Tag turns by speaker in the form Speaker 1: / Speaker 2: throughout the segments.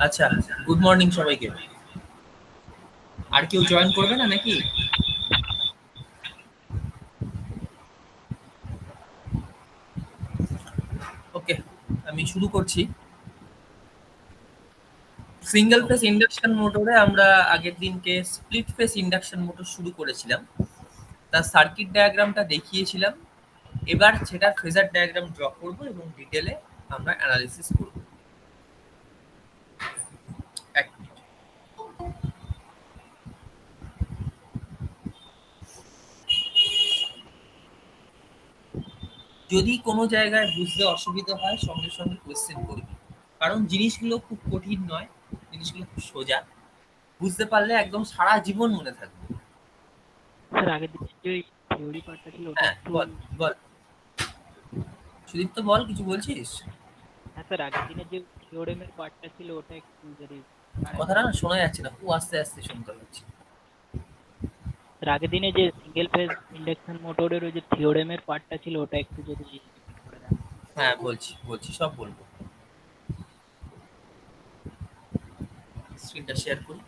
Speaker 1: আচ্ছা, good morning সবাইকে। আর কেউ জয়েন করবে না নাকি? ওকে, আমি শুরু করছি। সিঙ্গেল ফেস ইন্ডাকশন মোটরে আমরা আগের দিনকে স্প্লিট ফেস ইন্ডাকশন মোটর শুরু করেছিলাম। তার সার্কিট ডায়াগ্রামটা দেখিয়েছিলাম। এবার সেটার ফেজার ডায়াগ্রাম ড্র করব এবং ডিটেলে আমরা অ্যানালিসিস করব। এক মিনিট। যদি কোনো জায়গায় বুঝতে অসুবিধা হয় সঙ্গে সঙ্গে কোয়েশ্চেন করবি, কারণ জিনিসগুলো খুব কঠিন নয়, জিনিসগুলো খুব সোজা। বুঝতে পারলে একদম সারা জীবন মনে থাকবে।
Speaker 2: স্যার আগের দিনের যে ওই থিওরি পার্টটা ছিল ওটা
Speaker 1: হ্যাঁ,
Speaker 2: একটু।
Speaker 1: বল বল সুদীপ্ত, বল, কিছু বলছিস?
Speaker 2: হ্যাঁ স্যার, আগের দিনের যে থিওরেমের পার্টটা ছিল ওটা একটু যদি
Speaker 1: কথাটা
Speaker 2: আরেকবার।
Speaker 1: না শোনা যাচ্ছে না, খুব আস্তে আস্তে শুনতে হচ্ছে।
Speaker 2: স্যার আগের দিনে যে সিঙ্গেল ফেজ ইন্ডাকশন মোটরের ওই যে থিওরেমের পার্টটা ছিল ওটা একটু যদি রিপিট করে দেন।
Speaker 1: হ্যাঁ, বলছি বলছি, সব বলবো। স্ক্রিনটা শেয়ার করি।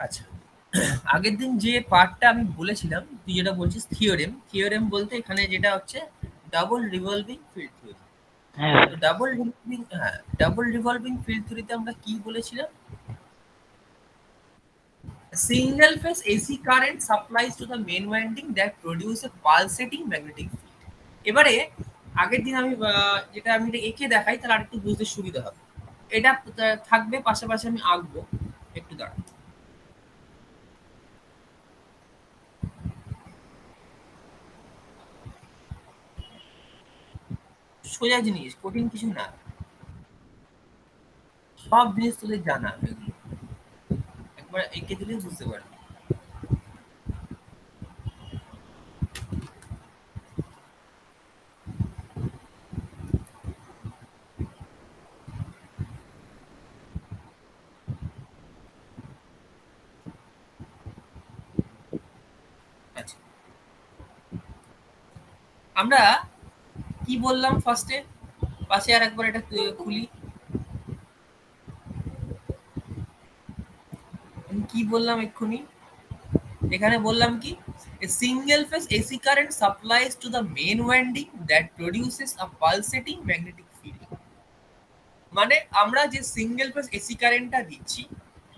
Speaker 1: আচ্ছা, আগের দিন যে পার্টটা আমি বলেছিলাম, তুই যেটা বলছিস থিওরেম, থিওরেম বলতে এখানে যেটা হচ্ছে ডাবল রিভলভিং ফিল্ড থিওরি।
Speaker 2: হ্যাঁ
Speaker 1: তো
Speaker 2: স্যার।
Speaker 1: ডাবল রিভলভিং ফিল্ড থিওরিতে আমরা কি বলেছিলাম? Single phase AC current supplies to the main winding that produce a pulsating magnetic field. এবারে আগের দিন আমি যেটা আমি এটা এঁকে দেখাই তাহলে আরেকটু বুঝতে সুবিধা হবে। এটা থাকবে, পাশাপাশি আমি আঁকবো। একটু দাঁড়া। সোজা জিনিস, কঠিন কিছু না। সব জিনিস তোদের জানা এগুলো, একবার এঁকে দিলেই বুঝতে পারবি। আচ্ছা, আমরা কি বললাম ফার্স্টে? পাশে আর একবার এটা খুলি। আমি কি বললাম এক্ষুনি? এখানে বললাম কি, a single phase AC current supplies to the main winding that produces a pulsating magnetic field. মানে আমরা যে সিঙ্গেল ফেজ এসি কারেন্টটা দিচ্ছি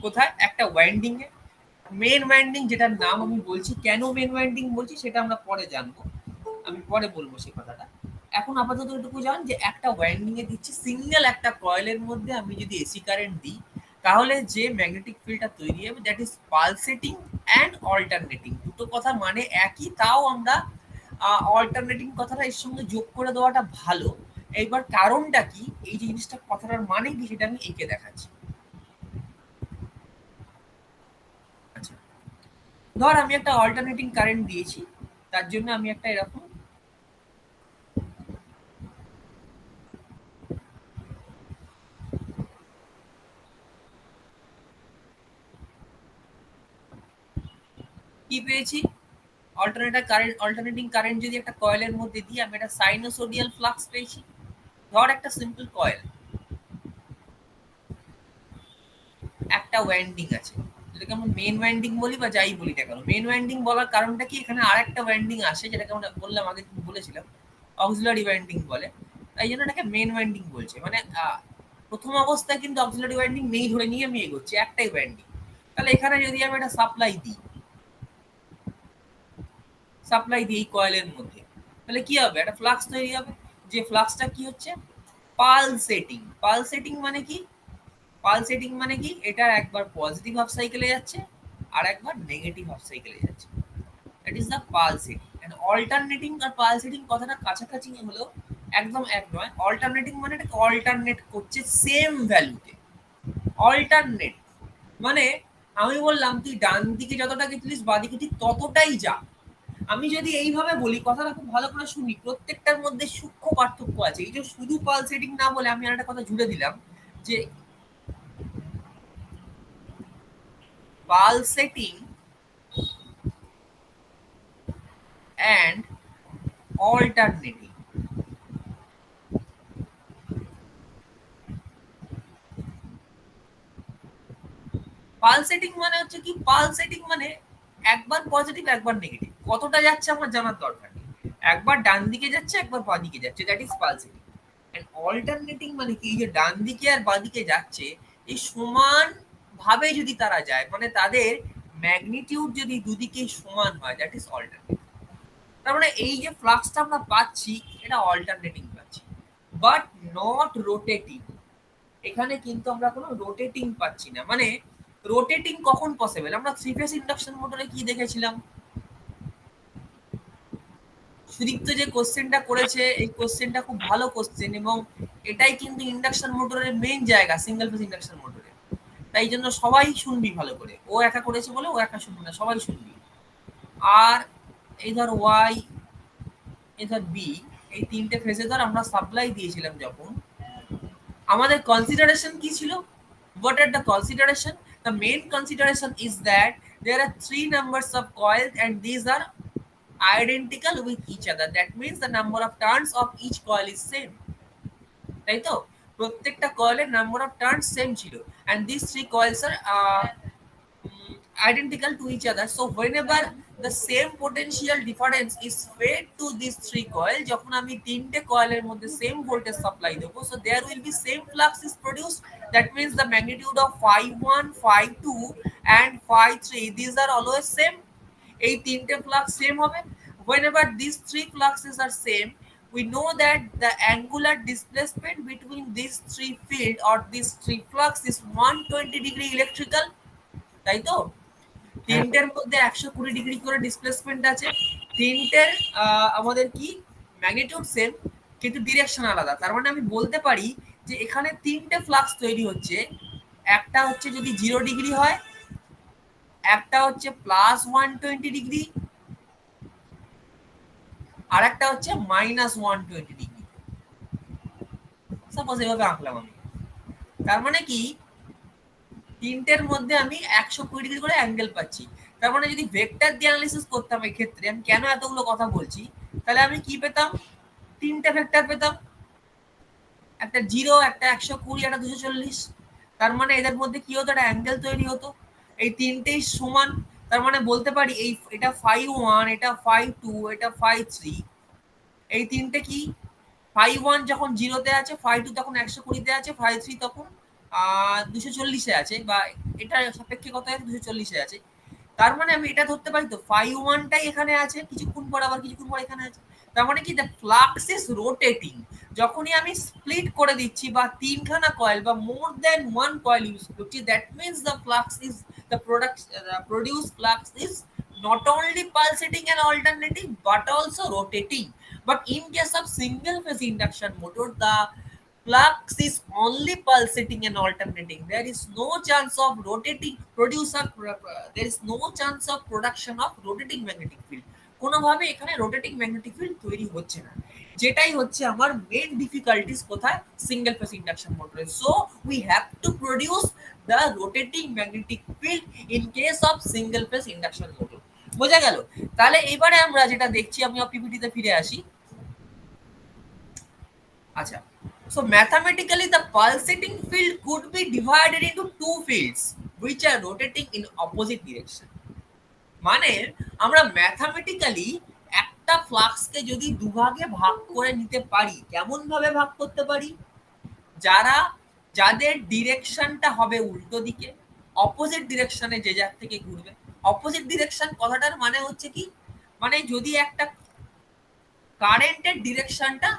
Speaker 1: কোথায়? একটা ওয়াইন্ডিং এ। মেন ওয়াইন্ডিং যেটার নাম আমি বলছি, কেন মেন ওয়াইন্ডিং বলছি সেটা আমরা পরে জানবো, আমি পরে বলবো সেই কথাটা। এখন আপাতত এটুকু জান যে একটা ওয়াইন্ডিং এ দিচ্ছি, সিঙ্গেল একটা কয়েলের মধ্যে আমি যদি এসি কারেন্ট দিই তাহলে যে ম্যাগনেটিক ফিল্ডটা তৈরি হবে that is pulsating and alternating. দুটো কথা মানে একই, তাও আমরা অল্টারনেটিং কথাটা এর সঙ্গে যোগ করে দেওয়াটা ভালো। এইবার কারণটা কি, এই জিনিসটা কথাটার মানে কি সেটা আমি এঁকে দেখাচ্ছি। আচ্ছা, ধর আমি একটা অল্টারনেটিং কারেন্ট দিয়েছি, তার জন্য আমি একটা এরকম কি পেয়েছি? অল্টারনেটিং কারেন্ট যদি একটা কয়েলের মধ্যে দিই আমি একটা সাইনোসোডিয়াল ফ্লাক্স পেয়েছি। ধর একটা সিম্পল কয়েল, একটা ওয়াইন্ডিং আছে, যেটাকে আমরা মেন ওয়াইন্ডিং বলি বা যাই বলি না কেন। মেন ওয়াইন্ডিং বলার কারণটা কি, এখানে আরেকটা ওয়াইন্ডিং আসে যেটাকে আমরা বললাম আগে, বলেছিলাম অক্সিলারি ওয়াইন্ডিং বলে। তাই জন্য এটাকে মেন ওয়াইন্ডিং বলছে। মানে প্রথম অবস্থায় কিন্তু অক্সিলারি ওয়াইন্ডিং নেই ধরে নিয়ে আমি এগোচ্ছি, একটাই ওয়াইন্ডিং। তাহলে এখানে যদি আমি একটা সাপ্লাই দিই, এই কয়েলের মধ্যে, তাহলে কি হবে? একটা ফ্লাক্স তৈরি হবে। যে ফ্লাক্সটা কি হচ্ছে? পালসেটিং। পালসেটিং মানে কি? পালসেটিং মানে কি, এটা একবার পজিটিভ হাফ সাইকেলে যাচ্ছে আর একবার নেগেটিভ হাফ সাইকেলে যাচ্ছে। That is the pulsating. And alternating আর পালসেটিং কথাটা কাছাকাছি হলেও একদম এক নয়। অল্টারনেটিং মানে এটাকে অল্টারনেট করছে সেম ভ্যালুতে। অল্টারনেট মানে আমি বললাম তুই ডান দিকে যতটা গেছিলিস বাঁ দিকে ঠিক ততটাই যা। আমি যদি এইভাবে বলি, কথাটা খুব ভালো করে শুনি, প্রত্যেকটার মধ্যে সূক্ষ্ম পার্থক্য আছে। এই যে শুধু পালসেটিং না বলে আমি আর একটা কথা জুড়ে দিলাম যে pulsating and alternating. পালসেটিং মানে হচ্ছে কি, পালসেটিং মানে একবার পজিটিভ একবার নেগেটিভ, কতটা যাচ্ছে আমার জানার দরকার নেই, একবার ডান দিকে যাচ্ছে একবার বাঁ দিকে যাচ্ছে, that is pulsating. And alternating মানে কি, এই যে ডান দিকে আর বাঁ দিকে যাচ্ছে এই সমান ভাবে যদি তারা যায়, মানে তাদের ম্যাগনিটিউড যদি দুদিকে সমান হয়, দ্যাট ইজ অল্টারনেটিং। তার মানে এই যে ফ্লাক্সটা আমরা পাচ্ছি এটা অল্টারনেটিং পাচ্ছি, বাট নট রোটেটিং। এখানে কিন্তু আমরা কোনো রোটেটিং পাচ্ছি না। মানে রোটেটিং কখন পসিবল, আমরা থ্রি ফেজ ইন্ডাকশন মোটরে কি দেখেছিলাম, সুদীপ্ত যে কোশ্চেনটা করেছে এই কোশ্চেনটা খুব ভালো কোশ্চেন, এবং এটাই কিন্তু ইন্ডাকশন মোটরের মেইন জায়গা, সিঙ্গেল ফেজ ইন্ডাকশন মোটরে। তাই জন্য সবাই শুনবি ভালো করে, ও একা করেছে বলে ও একা শুনবি না, সবাই শুনবি। আর এই ধর ওয়াই, এই ধর বি, এই তিনটে ফেজে ধর আমরা সাপ্লাই দিয়েছিলাম যখন, আমাদের কনসিডারেশন কি ছিল? What are the consideration? The main consideration is that there are three numbers of coils and these are identical with each other. That means the number of turns of each coil is same. তাই তো? প্রত্যেকটা কয়েলের number of turns same ছিল, and these three coils are identical to each other. So whenever the same potential difference is fed to these three coil, যখন আমি তিনটে কয়েলের মধ্যে সেম ভোল্টেজ সাপ্লাই দেবো, so there will be same flux is produced. That means the magnitude of phi 1, phi 2 and phi 3, these are always same. এই তিনটে flux same হবে। whenever these three fluxes are same, we know that the angular displacement between these three field or these three flux is 120 degree electrical, তাই তো? তিনটের মধ্যে 120 degree করে displacement আছে, তিনটের আমাদের কি ম্যাগনিটিউড সেম কিন্তু ডিরেকশন আলাদা। তার মানে আমি বলতে পারি যে এখানে তিনটে ফ্লাক্স তৈরি হচ্ছে, একটা হচ্ছে যদি 0 ডিগ্রি হয়, একটা হচ্ছে প্লাস 120 ডিগ্রি, আর একটা হচ্ছে মাইনাস 120 ডিগ্রি। সাপোজ এভাবে আঁকলাম আমি, তার মানে কি তিনটের মধ্যে আমি 120 ডিগ্রি করে অ্যাঙ্গেল পাচ্ছি। তার মানে যদি ভেক্টর দিয়ে অ্যানালিসিস করতাম এই ক্ষেত্রে, আমি কেন এতগুলো কথা বলছি, তাহলে আমি কি পেতাম, তিনটে ভেক্টর পেতাম, একটা 0, একটা 120, একটা 240। তার মানে এদের মধ্যে কি হতো, একটা অ্যাঙ্গেল তৈরি হতো, এই তিনটেই সমান। তার মানে বলতে পারি এই এটা phi 1, এটা phi 2, এটা phi 3, এই তিনটে কি, phi 1 যখন 0 তে আছে, phi 2 তখন 120 তে আছে, phi 3 তখন 240 এ আছে, বা এটা সাপেক্ষে কত আছে, 240 এ আছে। তার মানে আমি এটা ধরতে পারি তো phi 1 টাই এখানে আছে, কিছুক্ষণ পর আবার কিছুক্ষণ পর এখানে আছে। তার মানে কি, দ্য ফ্লাক্স ইজ রোটেটিং। যখনই আমি স্প্লিট করে দিচ্ছি বা তিনখানা কয়েল বা more than one coil use করছি, that means the flux is the product, produce flux is not only pulsating and alternating but also rotating. But in case of single phase induction motor, the flux is only pulsating and alternating. There is no chance of rotating producer, there is no chance of production of rotating magnetic field. কোনোভাবে এখানে rotating magnetic field তৈরি হচ্ছে না, যেটাই হচ্ছে আমার main difficulties কোথায়, single phase induction মোটরে। So we have to produce the rotating magnetic field in case of single phase induction motor. বোঝা গেল? তাহলে এবারে আমরা যেটা দেখছি, আমি পিপিটিতে ফিরে আসি। আচ্ছা, so mathematically the pulsating field could be divided into two fields which are rotating in opposite direction. মানে আমরা ম্যাথামেটিক্যালি একটা ফ্লাক্সকে যদি দুভাগে ভাগ করে নিতে পারি, কেমন ভাবে ভাগ করতে পারি, যারা যাদের ডিরেকশনটা হবে উল্টো দিকে, অপোজিট ডিরেকশনে যে যার থেকে ঘুরবে। অপোজিট ডিরেকশন কথাটার মানে হচ্ছে কি, মানে যদি একটা কারেন্টের ডিরেকশনটা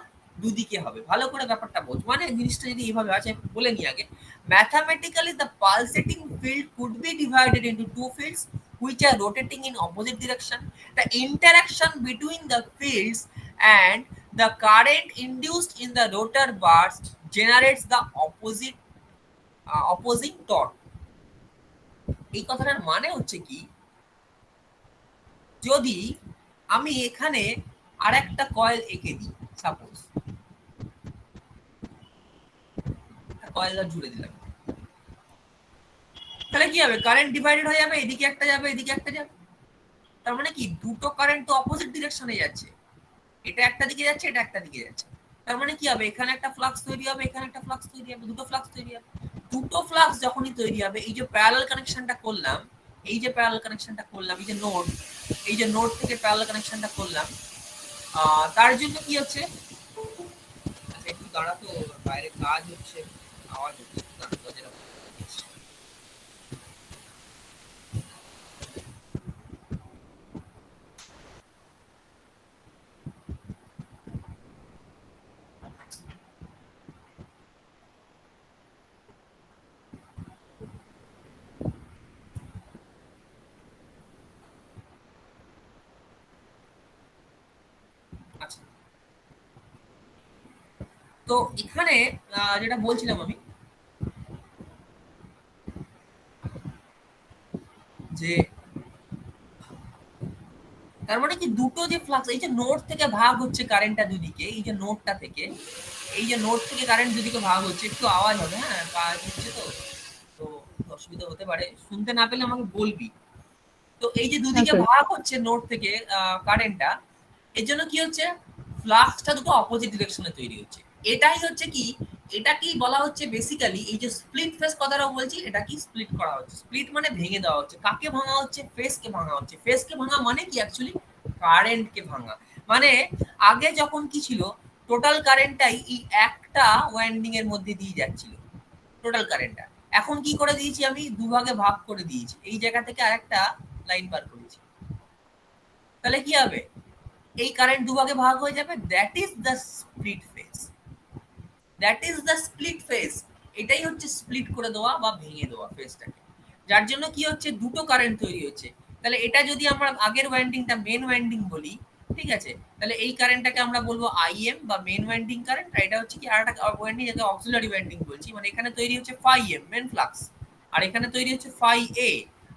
Speaker 1: দুদিকে হবে, ভালো করে ব্যাপারটা বোঝ। মানে জিনিসটা যদি এইভাবে আছে, বলে নি আগে, mathematically the pulsating field could be divided into two fields which are rotating in opposite direction. The interaction between the fields and the current induced in the rotor bars generates the opposing torque. এই কথাটার মানে হচ্ছে কি, যদি আমি এখানে আরেকটা coil এঁকে দিই, সাপোজ কয়েলটা জুড়ে দিলাম, তাহলে কি হবে, কারেন্ট ডিভাইডেড হয়ে যাবে, এদিকে একটা যাবে এদিকে একটা যাবে। তার মানে কি দুটো কারেন্ট তো অপোজিট ডিরেকশনে যাচ্ছে, এটা একটা দিকে যাচ্ছে এটা একটা দিকে যাচ্ছে। তার মানে কি হবে, এখানে একটা ফ্লাক্স তৈরি হবে এখানে একটা ফ্লাক্স তৈরি হবে, দুটো ফ্লাক্স তৈরি হবে। দুটো ফ্লাক্স যখনই তৈরি হবে, এই যে প্যারালাল কানেকশনটা করলাম, এই যে প্যারালাল কানেকশনটা করলাম, এই যে নোড, এই যে নোড থেকে প্যারালাল কানেকশনটা করলাম, তার জন্য কি হচ্ছে, একটু দাঁড়া তো, বাইরে কাজ হচ্ছে, আওয়াজ হচ্ছে, আচ্ছা। তো এখানে যেটা বলছিলাম আমি, যে তার মানে কি দুটো যে ফ্লাক্স, এই যে নোড থেকে ভাগ হচ্ছে কারেন্টটা দুদিকে, এই যে নোডটা থেকে, এই যে নোড থেকে কারেন্ট দুদিকে ভাগ হচ্ছে, একটু আওয়াজ হবে, হ্যাঁ কাজ হচ্ছে তো, তো অসুবিধা হতে পারে, শুনতে না পেলে আমাকে বলবি। তো এই যে দুদিকে
Speaker 3: আচ্ছা
Speaker 1: ভাগ হচ্ছে নোড থেকে কারেন্টটা, এর জন্য কি হচ্ছে, ফ্লাক্সটা দুটো অপোজিট ডিরেকশনে তৈরি হচ্ছে। এটাই হচ্ছে কি, এটা কি বলা হচ্ছে বেসিক্যালি, এই যে স্প্লিট ফেস কথাটা বলছি, এটা কি স্প্লিট করা হচ্ছে, স্প্লিট মানে ভেঙে দেওয়া হচ্ছে। কাকে ভাঙা হচ্ছে, ফেসকে ভাঙা হচ্ছে। ফেসকে ভাঙা মানে কি অ্যাকচুয়ালি, কারেন্টকে ভাঙা। মানে আগে যখন কি ছিল, টোটাল কারেন্টটাই এই একটা ওয়াইন্ডিং এর মধ্যে দিয়ে যাচ্ছিল, টোটাল কারেন্টটা। এখন কি করে দিয়েছি আমি, দুভাগে ভাগ করে দিয়েছি, এই জায়গা থেকে আরেকটা লাইন বার করেছি। তাহলে কি হবে, এই কারেন্ট দুভাগে ভাগ হয়ে যাবে, that is the split phase, that is the split phase. এটাই হচ্ছে স্প্লিট করে দেওয়া বা ভেঙে দেওয়া ফেজটাকে, যার জন্য কি হচ্ছে, দুটো কারেন্ট তৈরি হচ্ছে। তাহলে এটা যদি আমরা আগের ওয়াইন্ডিংটা মেন ওয়াইন্ডিং বলি, ঠিক আছে, তাহলে এই কারেন্টটাকে আমরা বলবো আইএম বা মেন ওয়াইন্ডিং কারেন্ট। আর এটা হচ্ছে কি আরেকটা ওয়াইন্ডিং, যাকে অক্সিলারি ওয়াইন্ডিং বলছি, মানে এখানে তৈরি হচ্ছে ফাই এম মেন ফ্লাক্স, আর এখানে তৈরি হচ্ছে ফাই এ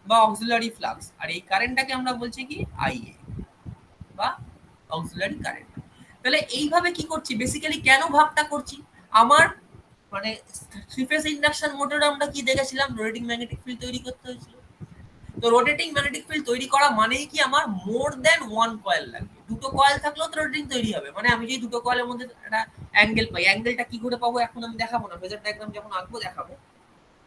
Speaker 1: বা অক্সিলারি ফ্লাক্স, আর এই কারেন্টটাকে আমরা বলছি কি আইএ বা অক্সিলারি কারেন্ট। তাহলে এইভাবে কি করছি, বেসিক্যালি কেন ভাগটা করছি, আমার মানে থ্রি ফেজ ইন্ডাকশন মোটরে আমরা কি দেখেছিলাম, রোটেটিং ম্যাগনেটিক ফিল্ড তৈরি করতে হয়েছিল। তো রোটেটিং ম্যাগনেটিক ফিল্ড তৈরি করা মানেই কি, আমার মোর দেন ওয়ান কয়েল লাগবে। দুটো কয়েল থাকলেও তো রোটেটিং তৈরি হবে। মানে আমি যদি দুটো কয়েলের মধ্যে একটা অ্যাঙ্গেল পাই, অ্যাঙ্গেলটা কি করে পাবো এখন আমি দেখাবো না, ফেজার ডায়াগ্রাম যখন আঁকবো দেখাবো।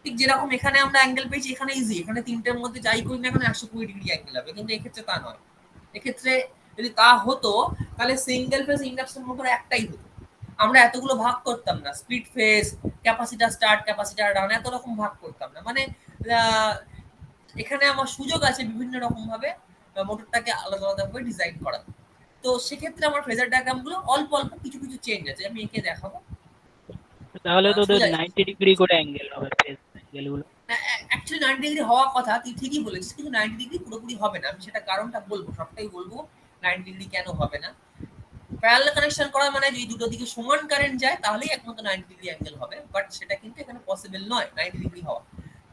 Speaker 1: ঠিক যেরকম এখানে আমরা অ্যাঙ্গেল পেয়েছি, এখানে ইজি, এখানে তিনটের মধ্যে যাই করি না এখানে 120 ডিগ্রি অ্যাঙ্গেল হবে, কিন্তু এক্ষেত্রে তা নয়। এক্ষেত্রে যদি তা হতো, তাহলে সিঙ্গেল ফেজ ইন্ডাকশন মোটর একটাই হতো, আমরা এতগুলো ভাগ করতাম না, split phase, capacitor start, capacitor down, এত রকম ভাগ করতাম না। মানে এখানে আমার সুযোগ আছে বিভিন্ন রকম ভাবে মোটরটাকে আলাদা আলাদা ভাবে ডিজাইন করা। তো সেক্ষেত্রে আমার ফেজার ডায়াগ্রাম গুলো অল্প অল্প কিছু কিছু চেঞ্জ আছে, আমি একে দেখাবো।
Speaker 2: তাহলে তো ওদের
Speaker 1: সোজা
Speaker 2: 90 ডিগ্রি করে অ্যাঙ্গেল হবে, ফেজ অ্যাঙ্গেল গুলো।
Speaker 1: অ্যাকচুয়ালি 90 ডিগ্রি হওয়ার কথা, তুই ঠিকই বলেছিস, কিন্তু 90 ডিগ্রি পুরোপুরি হবে না। আমি সেটা কারণটা বলবো, সবটাই বলবো 90 ডিগ্রি কেন হবে না। প্যারালাল কানেকশন করা মানে যদি দুটো দিকে সমান কারেন্ট যায়, তাহলেই একমাত্র 90 ডিগ্রি অ্যাঙ্গেল হবে, বাট সেটা কিন্তু এখানে পসিবল নয় 90 ডিগ্রি হওয়া।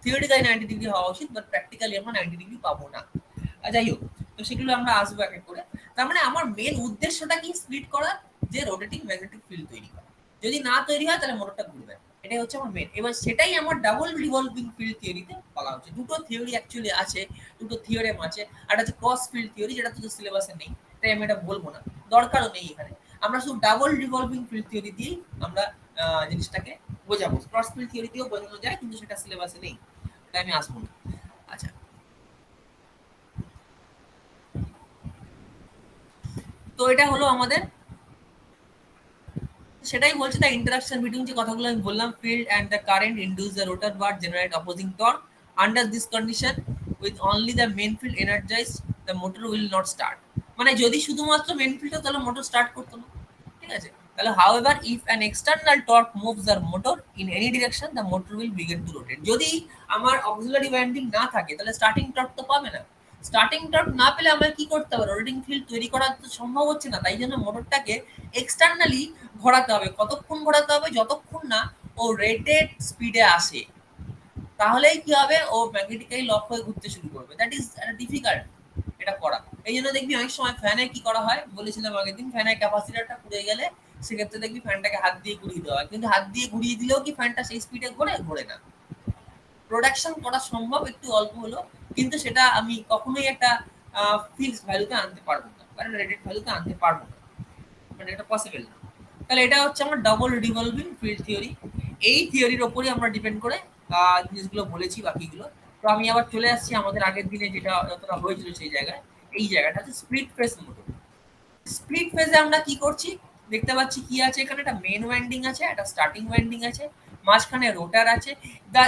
Speaker 1: থিওরিটিক্যালি 90 ডিগ্রি হওয়া উচিত, বাট প্র্যাকটিক্যালি আমরা 90 ডিগ্রি পাবো না। যাই হোক, তো সেগুলো আমরা আসবো এক এক করে। তার মানে আমার মেন উদ্দেশ্যটা কি, স্প্লিট করা, যে রোটেটিং ম্যাগনেটিক ফিল্ড তৈরি করা। যদি না তৈরি হয় তাহলে মোটরটা ঘুরবে না। এটাই হচ্ছে আমার মেন। এবার সেটাই আমার ডাবল রিভলভিং ফিল্ড থিওরিতে বলা হচ্ছে। দুটো থিওরি অ্যাকচুয়ালি আছে, দুটো থিওরেম আছে। আর একটা হচ্ছে ক্রস ফিল্ড থিওরি, যেটা তো সিলেবাসে নেই, তাই আমি এটা বলবো না, দরকারও নেই এখানে। আমরা শুধু ডাবল রিভলভিং ফিল্ড থিওরি দিয়েই আমরা জিনিসটাকে বোঝাবো। ক্রস ফিল্ড থিওরি দিয়েও বোঝানো যায়, কিন্তু সেটা সিলেবাসে নেই, তাই আমি আসবো না। আচ্ছা, তো এটা হলো আমাদের, সেটাই বলছে, দ্য ইন্টারাকশন বিটুইন, যে কথাগুলো আমি বললাম, field and the current induce the rotor bar generate opposing torque. Under this condition, with only the main field energize, the motor will not start. মানে যদি শুধুমাত্র মেন ফিল্ড হতো তাহলে মোটর স্টার্ট করতো না, ঠিক আছে। তাহলে however if an external torque moves the motor in any direction, the motor will begin to rotate. যদি আমার অক্সিলারি ওয়াইন্ডিং না থাকে, তাহলে স্টার্টিং টর্ক তো পাবে না। স্টার্টিং টর্ক না পেলে আমার কি করতে হবে, রোটেটিং ফিল্ড তৈরি করা তো সম্ভব হচ্ছে না। তাই জন্য মোটরটাকে এক্সটার্নালি ঘোরাতে হবে। কতক্ষণ ঘোরাতে হবে, যতক্ষণ না ও রেটেড স্পিডে আসে, তাহলেই কি হবে, ও ম্যাগনেটিক্যালি লক হয়ে ঘুরতে শুরু করবে। দ্যাট ইজ ডিফিকাল্ট এটা করা। এই জন্য দেখবি অনেক সময় ফ্যানে কি করা হয়, বলেছিলাম আগের দিন, ফ্যানের ক্যাপাসিটারটা পুড়ে গেলে সেক্ষেত্রে দেখবি ফ্যানটাকে হাত দিয়ে ঘুরিয়ে দেওয়া হয়, কিন্তু হাত দিয়ে ঘুরিয়ে দিলেও কি ফ্যানটা সেই স্পিডে ঘোরে, ঘোরে না। প্রোডাকশন করা সম্ভব একটু অল্প হলেও, কিন্তু সেটা আমি কখনোই একটা ফিক্সড ভ্যালুতে আনতে পারবো না, কারণ রেটেড ভ্যালুতে আনতে পারবো না, মানে এটা পসিবল না। তাহলে এটা হচ্ছে আমার ডাবল রিভলভিং ফিল্ড থিওরি। এই থিওরির ওপরই আমরা ডিপেন্ড করে জিনিসগুলো বলেছি বাকিগুলো। তো আমি আবার চলে আসছি আমাদের আগের দিনে যেটা যতটা হয়েছিল সেই জায়গায়। এই জায়গাটা হচ্ছে স্প্লিট ফেস মোটর। স্প্লিট ফেজে আমরা কি করছি, দেখতে পাচ্ছি কি আছে এখানে, একটা মেন ওয়াইন্ডিং আছে, একটা স্টার্টিং ওয়াইন্ডিং আছে, মাঝখানে রোটার আছে। The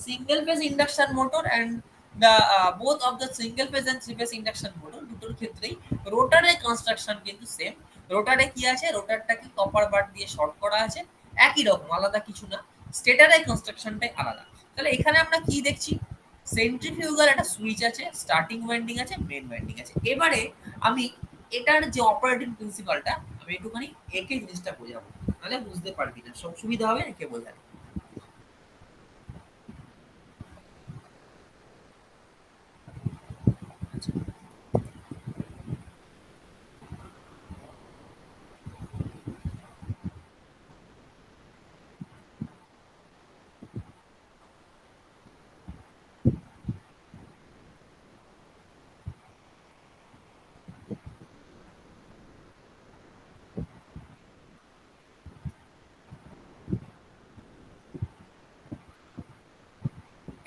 Speaker 1: single phase induction motor and the both of the single phase and three phase induction motor দুটোর ক্ষেত্রেই রোটারের কনস্ট্রাকশন কিন্তু সেম। রোটারে কি আছে, রোটারটাকে কপার বার দিয়ে শর্ট করা আছে, একই রকম, আলাদা কিছু না। স্টেটারের কনস্ট্রাকশনটাই আলাদা। তাহলে এখানে আমরা কি দেখছি, সেন্ট্রিফিউগাল একটা সুইচ আছে, স্টার্টিং ওয়াইন্ডিং আছে, মেন ওয়াইন্ডিং আছে। এবারে আমি এটার যে অপারেটিং প্রিন্সিপালটা, আমি একটুখানি একে জিনিসটা বোঝাবো, তাহলে বুঝতে পারবি না, সব সুবিধা হবে একে বোঝালে।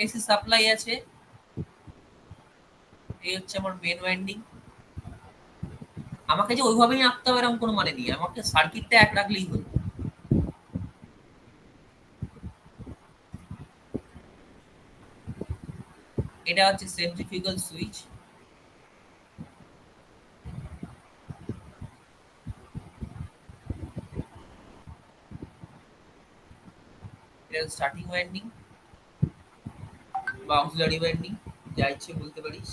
Speaker 1: এসি সাপ্লাই আছে, এই হচ্ছে আমার মেন ওয়াইন্ডিং। আমাকে যে ওইভাবেই আঁকতে হবে এরকম কোনো মানে নেই, আমাকে সার্কিটটা এক রাখলেই হলো। এটা হচ্ছে সেন্ট্রিফিউগাল সুইচ, এটা স্টার্টিং ওয়াইন্ডিং বা অক্সিলারি ওয়াইন্ডিং, যা ইচ্ছে বলতে পারিস।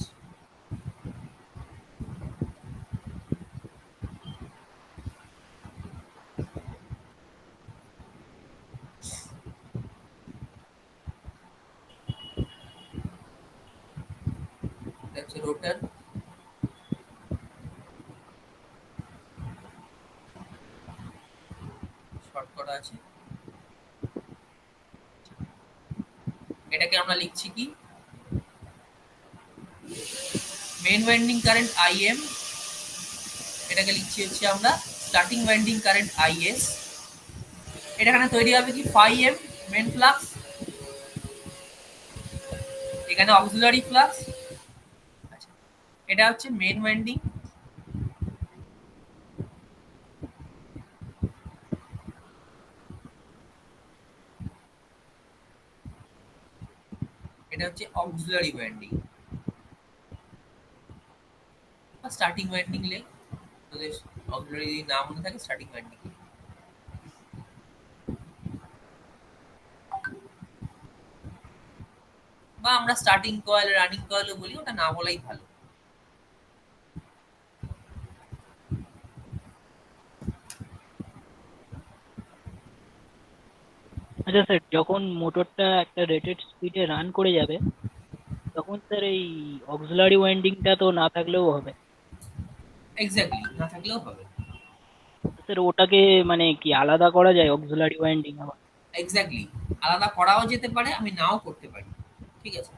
Speaker 1: এটা হচ্ছে রোটার, শর্ট করা আছে। এটাকে আমরা লিখছি কি, মেন ওয়াইন্ডিং কারেন্ট আইএম, এটাকে লিখছি হচ্ছে আমরা স্টার্টিং ওয়াইন্ডিং কারেন্ট আইএস। এটা এখানে তৈরি হবে কি, ফাই এম মেন ফ্লাক্স, এখানে অক্সিলারি ফ্লাক্স। আচ্ছা, এটা হচ্ছে মেন ওয়াইন্ডিং, এটা হচ্ছে অক্সিলারি ওয়াইন্ডিং বা স্টার্টিং ওয়াইন্ডিং লে, তোদের অক্সিলারি যদি না মনে থাকে স্টার্টিং ওয়াইন্ডিং। বা আমরা স্টার্টিং কয়েল রানিং কয়েলও বলি, ওটা না বলাই ভালো।
Speaker 2: আচ্ছা স্যার, যখন মোটরটা একটা রেটেড স্পিডে রান করে যাবে, তখন স্যার এই অক্সিলারি ওয়াইন্ডিংটা তো না থাকলেও হবে?
Speaker 1: এক্স্যাক্টলি, না থাকলেও হবে।
Speaker 2: স্যার ওটাকে মানে কি আলাদা করা যায় অক্সিলারি ওয়াইন্ডিং আবার?
Speaker 1: এক্স্যাক্টলি, আলাদা করাও যেতে পারে, আমি নাও করতে পারি। ঠিক আছে,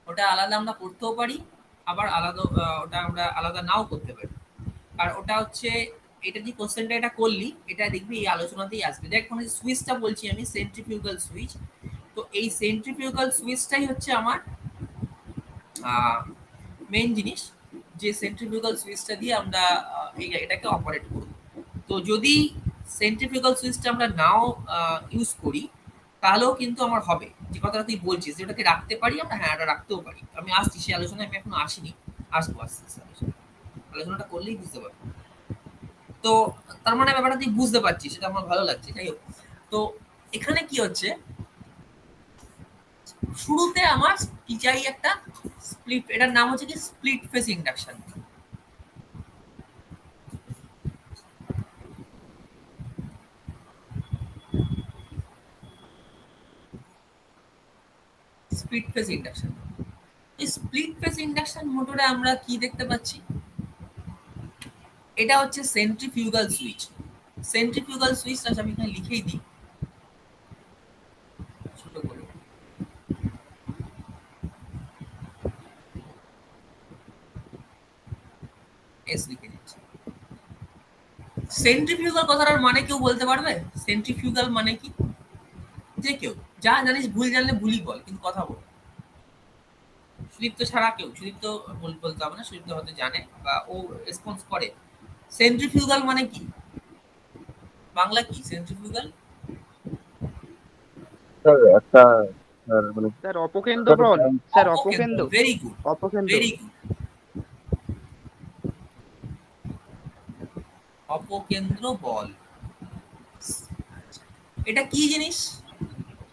Speaker 1: ওটা আলাদা আমরা করতেও পারি, আবার আলাদা ওটা আমরা আলাদা নাও করতে পারি। আর ওটা হচ্ছে, এটা যে কোশ্চেনটা এটা করলি, এটা দেখবি এই আলোচনাতেই আসবে। দেখ এখন সুইচটা বলছি আমি, সেন্ট্রিফিউগাল সুইচ। তো এই সেন্ট্রিফিউগাল সুইচটাই হচ্ছে আমার মেইন জিনিস, যে সেন্ট্রিফিউগাল সুইচটা দিয়ে আমরা এটাকে অপারেট করব। তো যদি সেন্ট্রিফিউগাল সুইচটা আমরা নাও ইউজ করি, তাহলেও কিন্তু আমার হবে। যে কথাটা তুই বলছিস যে ওটাকে রাখতে পারি আমরা, হ্যাঁ এটা রাখতেও পারি। আমি আসছি সেই আলোচনায়, আমি এখনো আসিনি, আসবো আস্তে আস্তে আলোচনাটা করলেই বুঝতে পারবো। তো তার মানে ব্যাপারটা তুই বুঝতে পারছিস, সেটা আমার ভালো লাগছে। যাই হোক, তো এখানে কি হচ্ছে, শুরুতে আমার কি চাই, একটা স্প্লিট, এটার নাম হচ্ছে কি split face induction. Split face induction, এই স্প্লিট ফেস ইন্ডাকশন মোটরে আমরা কি দেখতে পাচ্ছি, এটা হচ্ছে সেন্ট্রিফিউগাল সুইচ। সেন্ট্রিফিউগাল সুইচটা আমি এখানে লিখেই দিই। সেন্ট্রিফিউগাল কথাটার মানে কেউ বলতে পারবে? সেন্ট্রিফিউগাল মানে কি? যে কেউ যা জানিস, ভুল জানলে ভুলই বল, কিন্তু কথা বল। সুদীপ্ত ছাড়া কেউ, সুদীপ্ত বলতে হবে না, সুদীপ্ত হয়তো জানে বা ও রেসপন্স করে। সেন্ট্রিফিউগাল মানে কি? বাংলা কি সেন্ট্রিফিউগাল?
Speaker 3: স্যার একটা, স্যার মানে
Speaker 4: স্যার অপকেন্দ্র
Speaker 3: একটা তো
Speaker 4: বল,
Speaker 3: ব্যাংক।
Speaker 4: স্যার
Speaker 1: অপকেন্দ্র,
Speaker 4: অপকেন্দ্র,
Speaker 1: ভেরি গুড,
Speaker 4: অপকেন্দ্র।
Speaker 1: Very good. অপকেন্দ্র বল, এটা কি জিনিস?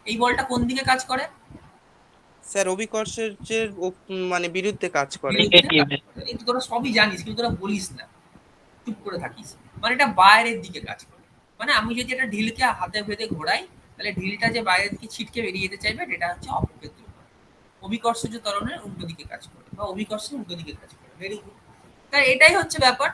Speaker 1: এই বলটা কোন দিকে কাজ করে?
Speaker 4: স্যার অভিকর্ষের যে মানে বিরুদ্ধে কাজ করে।
Speaker 1: বিরুদ্ধে
Speaker 2: নেগেটিভ।
Speaker 1: কাজ করে। এই তো তোরা সবই জানিস, কিন্তু তোরা বলিস না, চুপ করে থাকিস। মানে এটা বাইরের দিকে কাজ করে। মানে আমি যদি একটা ঢিলকে হাতে ভেদে ঘোরাই, তাহলে ঢিলটা যে বাইরের দিকে ছিটকে বেরিয়ে যেতে চাইবে, এটা হচ্ছে অপকেন্দ্র বল। অভিকর্ষজ ত্বরণের উল্টো দিকে কাজ করে বা অভিকর্ষের উল্টো দিকে কাজ করে। Very good. তাই এটাই হচ্ছে ব্যাপার।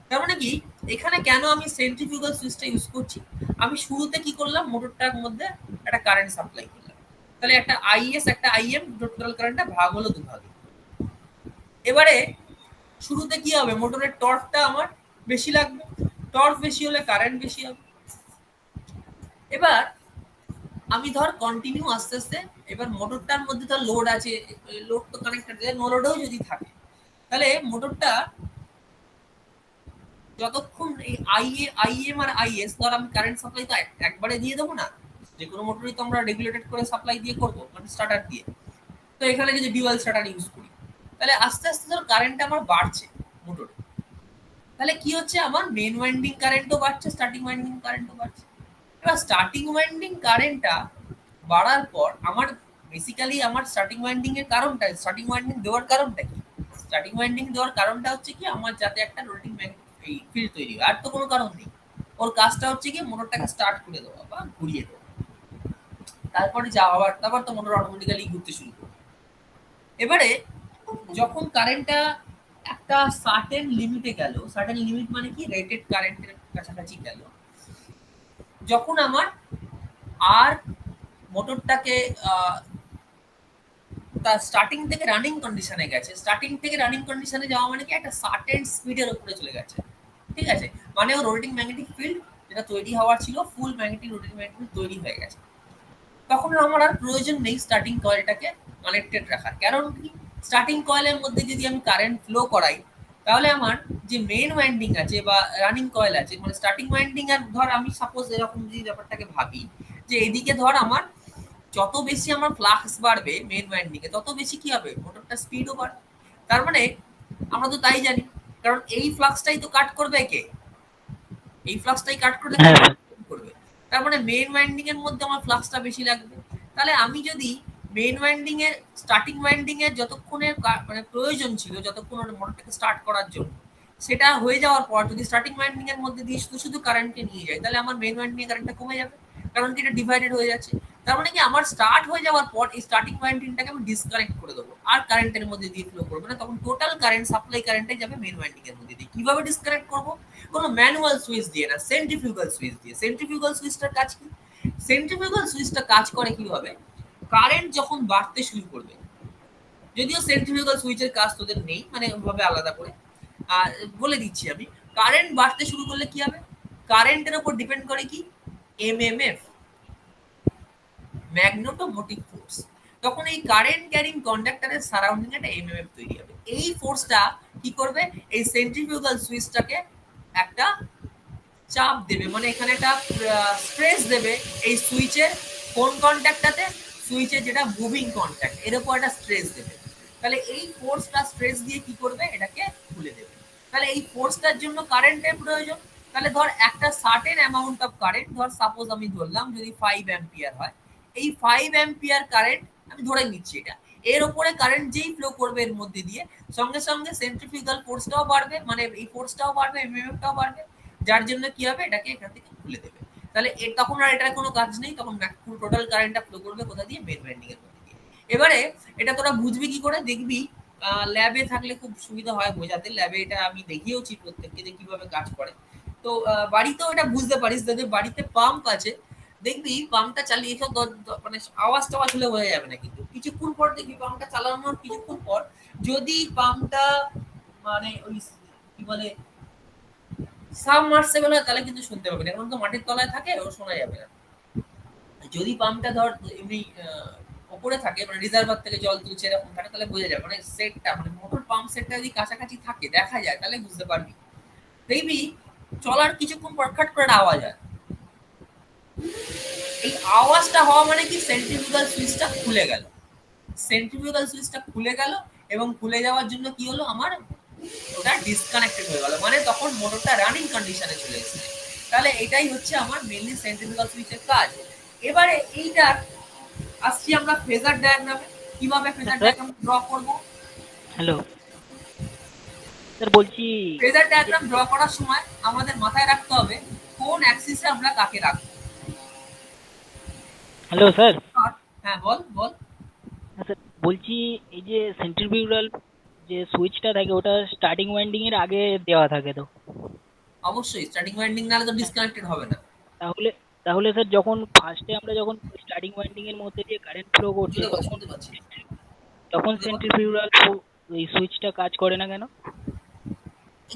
Speaker 1: তার মানে কি, এখানে কেন আমি সেন্ট্রিফিউগাল সুইচটা ইউজ করছি? আমি শুরুতে কি করলাম, মোটরটার মধ্যে একটা কারেন্ট সাপ্লাই করলাম। তাহলে একটা আইএস একটা আইএম, টোটাল কারেন্টটা ভাগ হলো দুভাগে। এবারে শুরুতে কি হবে, মোটরের টর্কটা আমার বেশি লাগবে, টর্ক বেশি হলে কারেন্ট বেশি হবে। এবার আমি ধর কন্টিনিউ আস্তে আস্তে, এবার মোটরটার মধ্যে ধর লোড আছে, লোড তো কানেক্টেড, নো লোডেও যদি থাকে, তাহলে মোটরটা যতক্ষণ এই আইএম আর আইএস, ধর আমি কারেন্ট সাপ্লাই তো একবারে দিয়ে দেবো না, যে কোনো মোটরই তো আমরা রেগুলেটেড করে সাপ্লাই দিয়ে করবো, মানে স্টার্টার দিয়ে। তো এখানে যদি ডিউয়াল স্টার্টার ইউজ করি, তাহলে আস্তে আস্তে ধর কারেন্টটা আমার বাড়ছে মোটরে। তাহলে কি হচ্ছে, আমার মেন ওয়াইন্ডিং কারেন্টও বাড়ছে, স্টার্টিং ওয়াইন্ডিং কারেন্টও বাড়ছে। এবার স্টার্টিং ওয়াইন্ডিং কারেন্টটা বাড়ার পর আমার বেসিক্যালি আমার স্টার্টিং ওয়াইন্ডিং এর কারণটা, স্টার্টিং ওয়াইন্ডিং দেওয়ার কারণটা কি? স্টার্টিং ওয়াইন্ডিং দেওয়ার কারণটা হচ্ছে কি, আমার যাতে একটা রোটেটিং এই ফিল্ড তৈরি হয়, আর তো কোনো কারণ নেই। ওর কাজটা হচ্ছে কি, মোটরটাকে স্টার্ট করে দেওয়া বা ঘুরিয়ে দেওয়া। তারপরে যা আবার তারপর তো মোটর অটোমেটিক্যালি ঘুরতে শুরু করবে। এবারে যখন কারেন্টটা একটা সার্টেন লিমিটে গেল, সার্টেন লিমিট মানে কি, রেটেড কারেন্টের কাছাকাছি গেল, যখন আমার আর মোটরটাকে তার স্টার্টিং থেকে রানিং কন্ডিশনে গেছে, স্টার্টিং থেকে রানিং কন্ডিশনে যাওয়া মানে কি, একটা সার্টেন স্পিডের উপরে চলে গেছে, ঠিক আছে, মানে ও রোটেটিং ম্যাগনেটিক ফিল্ড যেটা তৈরি হওয়ার ছিল, ফুল ম্যাগনেটিক রোটেটিং ম্যাগনেটিক ফিল্ড তৈরি হয়ে গেছে। তখন আমার আর প্রয়োজন নেই স্টার্টিং কয়েলটাকে কানেক্টেড রাখার। কারণ কি, স্টার্টিং কয়েলের মধ্যে যদি আমি কারেন্ট ফ্লো করাই, তাহলে আমার যে মেন ওয়াইন্ডিং আছে বা রানিং কয়েল আছে, মানে স্টার্টিং ওয়াইন্ডিং, আর ধর আমি সাপোজ এরকম যদি ব্যাপারটাকে ভাবি, যে এদিকে ধর আমার যত বেশি আমার ফ্লাক্স বাড়বে মেন ওয়াইন্ডিং এ, তত বেশি কি হবে, মোটরটা স্পিডও বাড়বে। তার মানে আমরা তো তাই জানি, কারণ এই ফ্লাক্সটাই তো কাট করবে কে, এই ফ্লাক্সটাই কাট করলে
Speaker 2: হ্যাঁ।
Speaker 1: করবে। তার মানে মেন ওয়াইন্ডিং এর মধ্যে আমার ফ্লাক্সটা বেশি লাগবে। তাহলে আমি যদি মেন ওয়াইন্ডিং এর স্টার্টিং ওয়াইন্ডিং এর যতক্ষণের মানে প্রয়োজন ছিল, যতক্ষণ মোটরটাকে স্টার্ট করার জন্য, সেটা হয়ে যাওয়ার পর যদি স্টার্টিং ওয়াইন্ডিং এর মধ্যে দিয়ে শুধু শুধু কারেন্টকে নিয়ে যায়, তাহলে আমার মেন ওয়াইন্ডিং এর কারেন্টটা কমে যাবে, কারণ কি এটা ডিভাইডেড হয়ে যাচ্ছে। তার মানে কি, আমার স্টার্ট হয়ে যাওয়ার পর এই স্টার্টিং ওয়াইন্ডিংটাকে আমি ডিসকানেক্ট করে দেবো, আর কারেন্টের মধ্যে দিয়ে ফ্লো করবে না, তখন টোটাল কারেন্ট সাপ্লাই কারেন্টে যাবে মেন ওয়াইন্ডিং এর মধ্যে দিয়ে। কিভাবে ডিসকানেক্ট করবো? কোনো ম্যানুয়াল সুইচ দিয়ে না, সেন্ট্রিফিউগাল সুইচ দিয়ে। সেন্ট্রিফিউগাল সুইচটার কাজ কি? সেন্ট্রিফিউগাল সুইচটা কাজ করে কিভাবে, কারেন্ট যখন বাড়তে শুরু করবে, যদিও সেন্ট্রিফিউগাল সুইচের কাজ তোদের নেই, মানে ওইভাবে আলাদা করে বলে দিচ্ছি আমি। কারেন্ট বাড়তে শুরু করলে কি হবে, কারেন্টের উপর ডিপেন্ড করে কি, এমএমএফ, ম্যাগনেটোমোটিভ ফোর্স। তখন এই কারেন্ট ক্যারিং কন্ডাক্টরের সারাউন্ডিং একটা এমএমএফ তৈরি হবে। এই ফোর্সটা কি করবে, এই সেন্ট্রিফিউগাল সুইচটাকে একটা চাপ দেবে, মানে এখানে একটা স্ট্রেস দেবে এই সুইচের কোন কন্ট্যাক্টটাতে, সুইচের যেটা মুভিং কন্ট্যাক্ট, এর উপর একটা স্ট্রেস দেবে। তাহলে এই ফোর্সটা স্ট্রেস দিয়ে কি করবে, এটাকে খুলে দেবে। তাহলে এই ফোর্সটার জন্য কারেন্টের প্রয়োজন। তাহলে ধর একটা সার্টেন অ্যামাউন্ট অফ কারেন্ট, ধর সাপোজ আমি ধরলাম যদি 5 অ্যাম্পিয়ার হয়, এই 5 অ্যাম্পিয়ার কারেন্ট আমি ধরে নিচ্ছি, এটা এর উপরে কারেন্ট যেই ফ্লো করবে এর মধ্যে দিয়ে, সঙ্গে সঙ্গে সেন্ট্রিফিউগাল ফোর্সটাও বাড়বে, মানে এই ফোর্সটাও বাড়বে, এমএমএফটাও বাড়বে, যার জন্য কি হবে, এটাকে এখান থেকে খুলে দেবে। তাহলে তখন আর এটার কোনো কাজ নেই, তখন পুরো টোটাল কারেন্টটা ফ্লো করবে কোথা দিয়ে, মেন ওয়াইন্ডিং এর মধ্যে দিয়ে। এবারে এটা তোরা বুঝবি কি করে, দেখবি ল্যাবে থাকলে খুব সুবিধা হয় বোঝাতে, ল্যাবে এটা আমি দেখিয়েওছি প্রত্যেককে যে কিভাবে কাজ করে। তো বাড়িতেও এটা বুঝতে পারিস, যাদের বাড়িতে পাম্প আছে, দেখবি পাম্পটা চালিয়ে সব মানে আওয়াজ টাওয়াজ হলে বোঝা যাবে না, কিন্তু কিছুক্ষণ পর দেখবি পাম্পটা চালানোর কিছুক্ষণ পর যদি পাম্পটা মানে ওই কি বলে সাবমার্সেবল হয় তাহলে কিন্তু শুনতে পাবে না, এখন তো মাটির তলায় থাকে, ও শোনা যাবে না। যদি পাম্পটা ধর এমনি ওপরে থাকে, মানে রিজার্ভার থেকে জল তুলছে এরকম থাকে, তাহলে বোঝা যাবে, মানে সেটটা মানে মোটর পাম্প সেটটা যদি কাছাকাছি থাকে দেখা যায় তাহলে বুঝতে পারবি। দেখবি চলার কিছুক্ষণ পর খট করে একটা আওয়াজ হয়। এই আওয়াজটা হওয়া মানে কি সেন্ট্রিফিউগাল সুইচটা খুলে গেল। সেন্ট্রিফিউগাল সুইচটা খুলে গেল এবং খুলে যাওয়ার জন্য কি হলো, আমার ওটা ডিসকানেক্টেড হয়ে গেল, মানে তখন মোটরটা রানিং কন্ডিশনে চলে এসেছে। তাহলে এটাই হচ্ছে আমার মেইনলি সেন্ট্রিফিউগাল সুইচের কাজ। এবারে এইটা আসছি আমরা ফেজার ডায়াগ্রামে। কিভাবে ফেজার
Speaker 2: স্যার,
Speaker 1: ডায়াগ্রাম ড্র করব?
Speaker 2: হ্যালো স্যার, বলছি
Speaker 1: ফেজার
Speaker 2: যে
Speaker 1: ডায়াগ্রাম ড্র করার সময় আমাদের মাথায় রাখতে হবে কোন অ্যাক্সিসে আমরা কাকে রাখবো।
Speaker 2: Hello sir.
Speaker 1: হ্যাঁ বল বল।
Speaker 2: হ্যাঁ স্যার, বলছি এই যে সেন্ট্রিফিউগাল যে সুইচটা থাকে ওটা স্টার্টিং ওয়াইন্ডিং এর আগে দেওয়া থাকে তো?
Speaker 1: অবশ্যই স্টার্টিং ওয়াইন্ডিং নাহলে তো
Speaker 2: হ্যাঁ,
Speaker 1: ডিসকানেক্টেড হবে না।
Speaker 2: তাহলে তাহলে স্যার যখন ফার্স্টে আমরা যখন স্টার্টিং ওয়াইন্ডিং এর মধ্যে দিয়ে কারেন্ট ফ্লো করছে
Speaker 1: শুনতে পাচ্ছি
Speaker 2: তখন
Speaker 1: শুনতে পাচ্ছি
Speaker 2: তখন
Speaker 1: শুনতে পাচ্ছি।
Speaker 2: সেন্ট্রিফিউগাল ওই সুইচটা কাজ করে না কেন?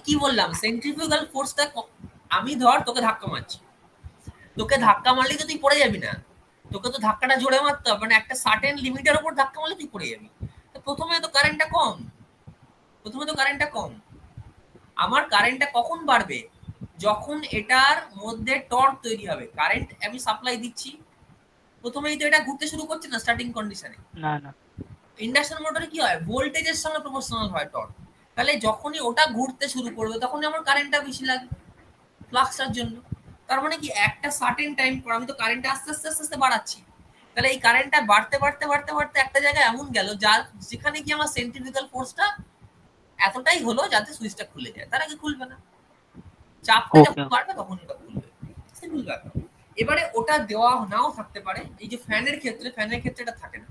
Speaker 1: কি বললাম, সেন্ট্রিফিউগাল ফোর্সটা আমি ধর তোকে ধাক্কা মারছি, তোকে ধাক্কা মারলে তো তুই পড়ে যাবি না, তোকে তো ধাক্কাটা জোরে মারতে হবে, মানে একটা সার্টেন লিমিটের উপর ধাক্কা মারলে তুই পড়ে যাবি। তো প্রথমে তো কারেন্টটা কম, প্রথমে তো কারেন্টটা কম। আমার কারেন্টটা কখন বাড়বে, যখন এটার মধ্যে টর্ক তৈরি হবে। কারেন্ট আমি সাপ্লাই দিচ্ছি, প্রথমেই তো এটা ঘুরতে শুরু করছে না স্টার্টিং কন্ডিশনে।
Speaker 2: না না।
Speaker 1: ইন্ডাকশন মোটরে কি হয়, ভোল্টেজের সঙ্গে প্রপোর্শনাল হয় টর্ক। তাহলে যখনই ওটা ঘুরতে শুরু করবে তখনই আমার কারেন্টটা বেশি লাগবে ফ্লাক্সটার জন্য। তার মানে কি একটা সার্টেন টাইম পর আমি তো কারেন্টটা আস্তে আস্তে আস্তে আস্তে বাড়াচ্ছি। তাহলে এই কারেন্টটা বাড়তে বাড়তে বাড়তে বাড়তে একটা জায়গায় এমন গেল যার যেখানে কি আমার সেন্ট্রিফিউগাল ফোর্সটা এতটাই হলো যাতে সুইচটা খুলে যায়, তার আগে খুলবে না। চাপটা
Speaker 2: ওকে।
Speaker 1: যখন বাড়বে তখন এটা খুলবে, সিম্পল ব্যাপার। এবারে ওটা দেওয়া নাও থাকতে পারে, এই যে ফ্যানের ক্ষেত্রে, ফ্যানের ক্ষেত্রে এটা থাকে না,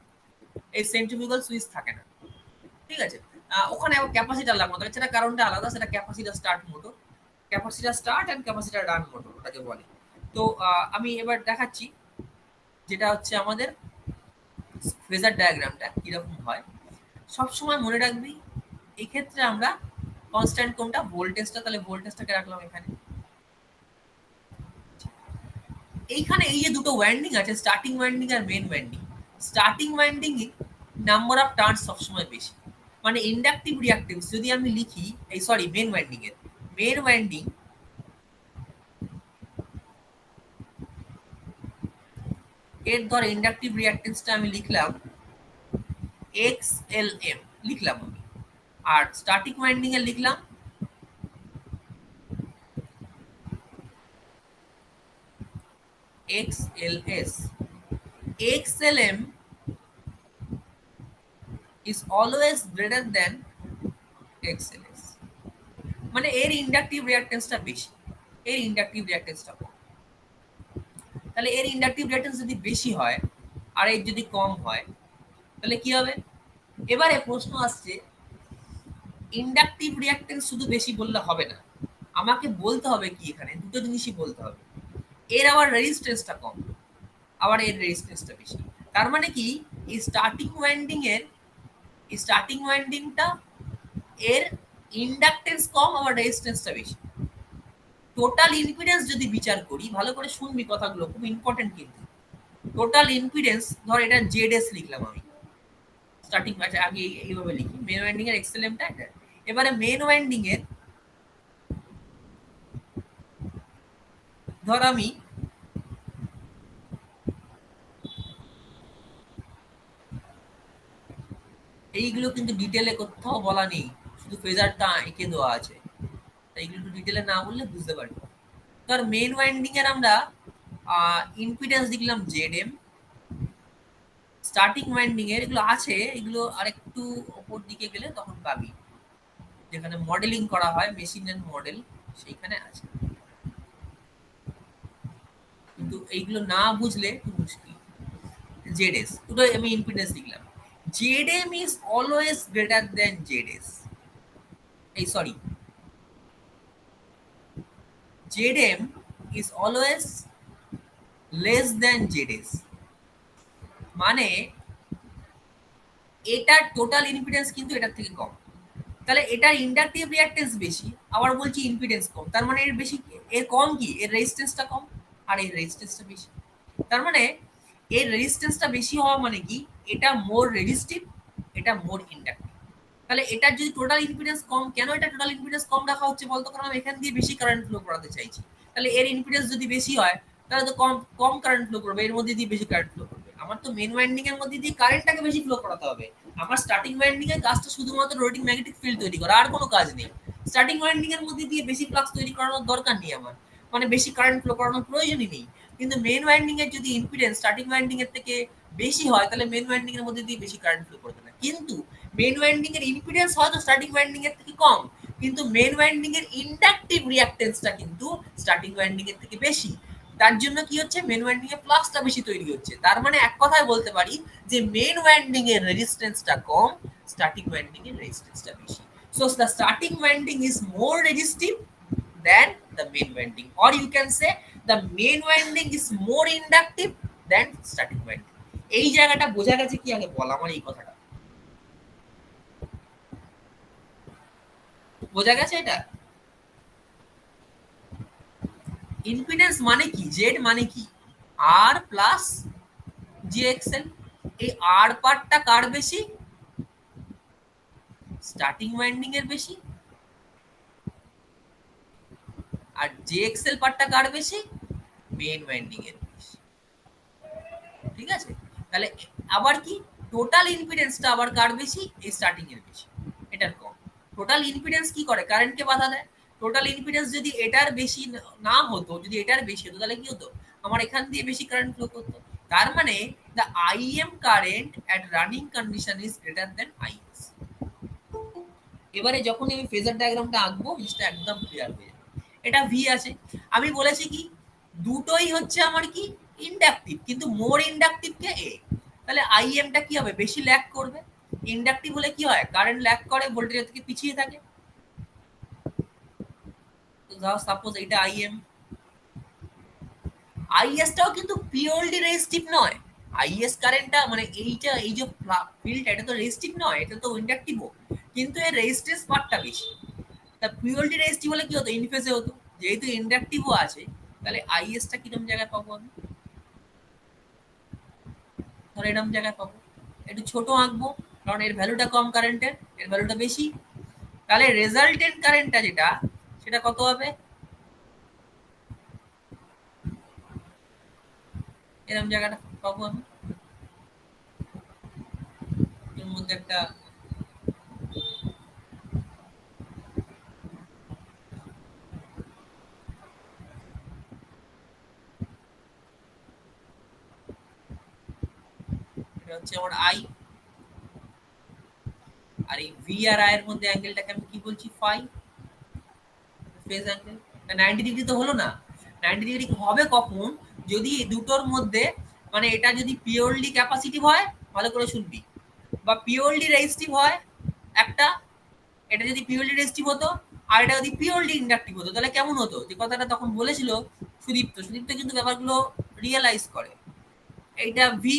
Speaker 1: এই সেন্ট্রিফিউগাল সুইচ থাকে না, ঠিক আছে। ওখানে ক্যাপাসিটার লাগানো থাকে, সেটা কারণটা আলাদা, সেটা capacitor start motor, capacitor start and capacitor run motor ওটাকে বলে। তো আমি এবার দেখাচ্ছি যেটা হচ্ছে আমাদের ফেজার ডায়াগ্রামটা কিরকম হয়। সবসময় মনে রাখবি এই ক্ষেত্রে আমরা কনস্ট্যান্ট কোনটা, ভোল্টেজটা, তাহলে ভোল্টেজটাকে রাখলাম এখানে। এইখানে এই যে দুটো ওয়াইন্ডিং আছে, স্টার্টিং ওয়াইন্ডিং আর মেন ওয়াইন্ডিং, স্টার্টিং ওয়াইন্ডিং এ নাম্বার অফ টার্নস সবসময় বেশি, মানে ইন্ডাকটিভ রিঅ্যাক্টেন্স যদি আমি লিখি, এই সরি মেন ওয়াইন্ডিং এর, মেন ওয়াইন্ডিং এর ধর ইন্ডাকটিভ রিঅ্যাক্টেন্সটা আমি লিখলাম এক্স এল এম লিখলাম আমি, আর স্টার্টিং ওয়াইন্ডিং এ লিখলাম X L S. X L M is always greater than XLS, মানে এর ইন্ডাকটিভ রিঅ্যাকট্যান্সটা বেশি, এর ইন্ডাকটিভ রিঅ্যাকট্যান্সটা কম। তাহলে এর ইন্ডাকটিভ রিঅ্যাকট্যান্স যদি বেশি হয় আর এর যদি কম হয় তাহলে কি হবে। এবারে প্রশ্ন আসছে, ইন্ডাকটিভ রিঅ্যাকট্যান্স শুধু বেশি বললে হবে না, আমাকে বলতে হবে কি, এখানে দুটো জিনিসই বলতে হবে, এর আবার রেজিস্ট্যান্সটা কম, আবার এর রেজিস্ট্যান্সটা বেশি। তার মানে কি এই স্টার্টিং ওয়াইন্ডিং এর, এই স্টার্টিং ওয়াইন্ডিংটা এর ইন্ডাকটেন্স কম আবার রেজিস্ট্যান্সটা বেশি। টোটাল ইম্পিডেন্স যদি বিচার করি, ভালো করে শুনবি কথাগুলো, খুব ইম্পর্টেন্ট কিন্তু। টোটাল ইম্পিডেন্স ধর এটা জেডএস লিখলাম আমি, স্টার্টিং আচ্ছা আগে এইভাবে লিখি, মেন ওয়াইন্ডিং এর এক্সএলএমটা এটা। এবারে মেন ওয়াইন্ডিং এর ধর আমি এইগুলো কিন্তু ডিটেলে কোথাও বলা নেই, শুধু ফেজারটা এঁকে দেওয়া আছে, তাই এগুলো একটু ডিটেলে না বললে বুঝতে পারবি। ধর মেন ওয়াইন্ডিং এর আমরা ইম্পিডেন্স লিখলাম জেড এম, স্টার্টিং ওয়াইন্ডিং এর এগুলো আছে, এগুলো আরেকটু ওপর দিকে গেলে তখন পাবি, যেখানে মডেলিং করা হয় মেশিন এন্ড মডেল, সেইখানে আছে। কিন্তু এইগুলো না বুঝলে একটু মুশকিল। জেডএস দুটো আমি ইম্পিডেন্স লিখলাম, ZM is always greater than ZS, এই sorry, ZM is always less than ZS, মানে এটার টোটাল ইম্পিডেন্স কিন্তু এটার থেকে কম। তাহলে এটার ইন্ডাকটিভ রিঅ্যাকটেন্স বেশি, আবার বলছি ইম্পিডেন্স কম, তার মানে এর বেশি, এর কম কি, এর রেজিস্ট্যান্সটা কম আর এর রেজিস্ট্যান্সটা বেশি। তার মানে এর রেজিস্ট্যান্সটা বেশি হওয়া মানে কি, এটা মোর রেজিস্টিভ, এটা মোর ইন্ডাকটিভ। তাহলে এটার যদি টোটাল ইম্পিডেন্স কম, কেন এটা টোটাল ইম্পিডেন্স কম রাখা হচ্ছে বলতো, কারণ আমি এখান দিয়ে বেশি কারেন্ট ফ্লো করাতে চাইছি। তাহলে এর ইম্পিডেন্স যদি বেশি হয় তাহলে তো কম কম কারেন্ট ফ্লো করবে, এর মধ্যে দিয়ে বেশি কারেন্ট ফ্লো করবে। আমার তো মেন ওয়াইন্ডিং এর মধ্যে দিয়ে কারেন্টটাকে বেশি ফ্লো করাতে হবে। আমার স্টার্টিং ওয়াইন্ডিং এর কাজটা শুধুমাত্র রোটেটিং ম্যাগনেটিক ফিল্ড তৈরি করা, আর কোনো কাজ নেই। স্টার্টিং ওয়াইন্ডিং এর মধ্যে দিয়ে বেশি ফ্লাক্স তৈরি করানোর দরকার নেই আমার, মানে বেশি কারেন্ট ফ্লো করানোর প্রয়োজনই নেই। কিন্তু মেন ওয়াইন্ডিং এর যদি ইম্পিডেন্স স্টার্টিং ওয়াইন্ডিং এর থেকে বেশি হয় তাহলে মেন ওয়াইন্ডিং এর মধ্যে দিয়ে বেশি কারেন্ট ফ্লো করবে না। কিন্তু মেন ওয়াইন্ডিং এর ইম্পিডেন্স হয়তো স্টার্টিং ওয়াইন্ডিং এর থেকে কম, কিন্তু মেন ওয়াইন্ডিং এর ইন্ডাকটিভ রিঅ্যাকটেন্সটা কিন্তু স্টার্টিং ওয়াইন্ডিং এর থেকে বেশি। তার জন্য কি হচ্ছে, মেন ওয়াইন্ডিং এর ফ্লাক্সটা বেশি তৈরি হচ্ছে। তার মানে এক কথায় বলতে পারি যে মেন ওয়াইন্ডিং এর রেজিস্ট্যান্সটা কম, স্টার্টিং ওয়াইন্ডিং এর রেজিস্ট্যান্সটা বেশি। So the starting winding is more resistive than the main winding, or you can say the main winding is more inductive than starting winding. এই জায়গাটা বোঝা গেছে কি, আগে বল আমার এই কথাটা বোঝা গেছে? এটা ইম্পিডেন্স মানে কি, জেড মানে কি, আর প্লাস জিএক্সএল। এই আর পার্টটা কার বেশি, স্টার্টিং ওয়াইন্ডিং এর বেশি, আর জিএক্সএল পার্টটা কার বেশি, মেন ওয়াইন্ডিং এর বেশি। ঠিক আছে, তাহলে আবার কি, টোটাল ইম্পিডেন্সটা আবার কার বেশি, এই স্টার্টিং এর বেশি, এটার কম। টোটাল ইম্পিডেন্স কি করে, কারেন্টকে বাধা দেয়। টোটাল ইম্পিডেন্স যদি এটার বেশি না হতো, যদি এটার বেশি হতো তাহলে কি হতো, আমার এখান দিয়ে বেশি কারেন্ট ফ্লো করতো। তার মানে the IM current at running condition is greater than IS. এবারে যখন আমি ফেজার ডায়াগ্রামটা আঁকবো জিনিসটা একদম ক্লিয়ার হয়ে যাবে। এটা ভি আছে, আমি বলেছি কি দুটোই হচ্ছে আমার কি ইন্ডাকটিভ, কিন্তু মোর ইন্ডাকটিভ কে এ। তাহলে আইএমটা কি হবে, বেশি ল্যাগ করবে। ইন্ডাকটিভ হলে কি হয়, কারেন্ট ল্যাগ করে, ভোল্টেজ থেকে পিছিয়ে থাকে। তো ধর সাপোজ এটা আইএম, আইএসটাও কিন্তু পিওরলি রেজিস্টিভ নয়। আইএস কারেন্টটা মানে এইটা, এই যে ফিল্ড, এটা তো রেজিস্টিভ নয়, এটা তো ইন্ডাকটিভও, কিন্তু এর রেজিস্ট্যান্স পার্টটা বেশি। তা পিওরলি রেজিস্টিভ হলে কি হতো, ইনফেজে হতো। যেহেতু ইন্ডাকটিভও আছে তাহলে আইএসটা কিরকম জায়গায় পাবো আমি, ধর এরকম জায়গায় পাবো। একটু ছোট আঁকবো কারণ এর ভ্যালুটা কম কারেন্টের, এর ভ্যালুটা বেশি। তাহলে রেজাল্টেন্ট কারেন্টটা যেটা, সেটা কত হবে, এরকম জায়গাটা পাবো আমি। এর মধ্যে একটা এটা হচ্ছে আমার আই, আর এই ভি আর আই এর মধ্যে অ্যাঙ্গেলটাকে আমি কি বলছি, ফাই, ফেজ অ্যাঙ্গেল। 90 ডিগ্রি তো হলো না। 90 ডিগ্রি হবে কখন, যদি এই দুটোর মধ্যে, মানে এটা যদি পিওরলি ক্যাপাসিটিভ হয়, ভালো করে শুনবি, বা পিওরলি রেজিস্টিভ হয় একটা, এটা যদি পিওরলি রেজিস্টিভ হতো আর এটা যদি পিওরলি ইন্ডাকটিভ হতো তাহলে কেমন হতো, যে কথাটা তখন বলেছিল সুদীপ্ত। সুদীপ্ত কিন্তু ব্যাপারগুলো রিয়েলাইজ করে। এইটা ভি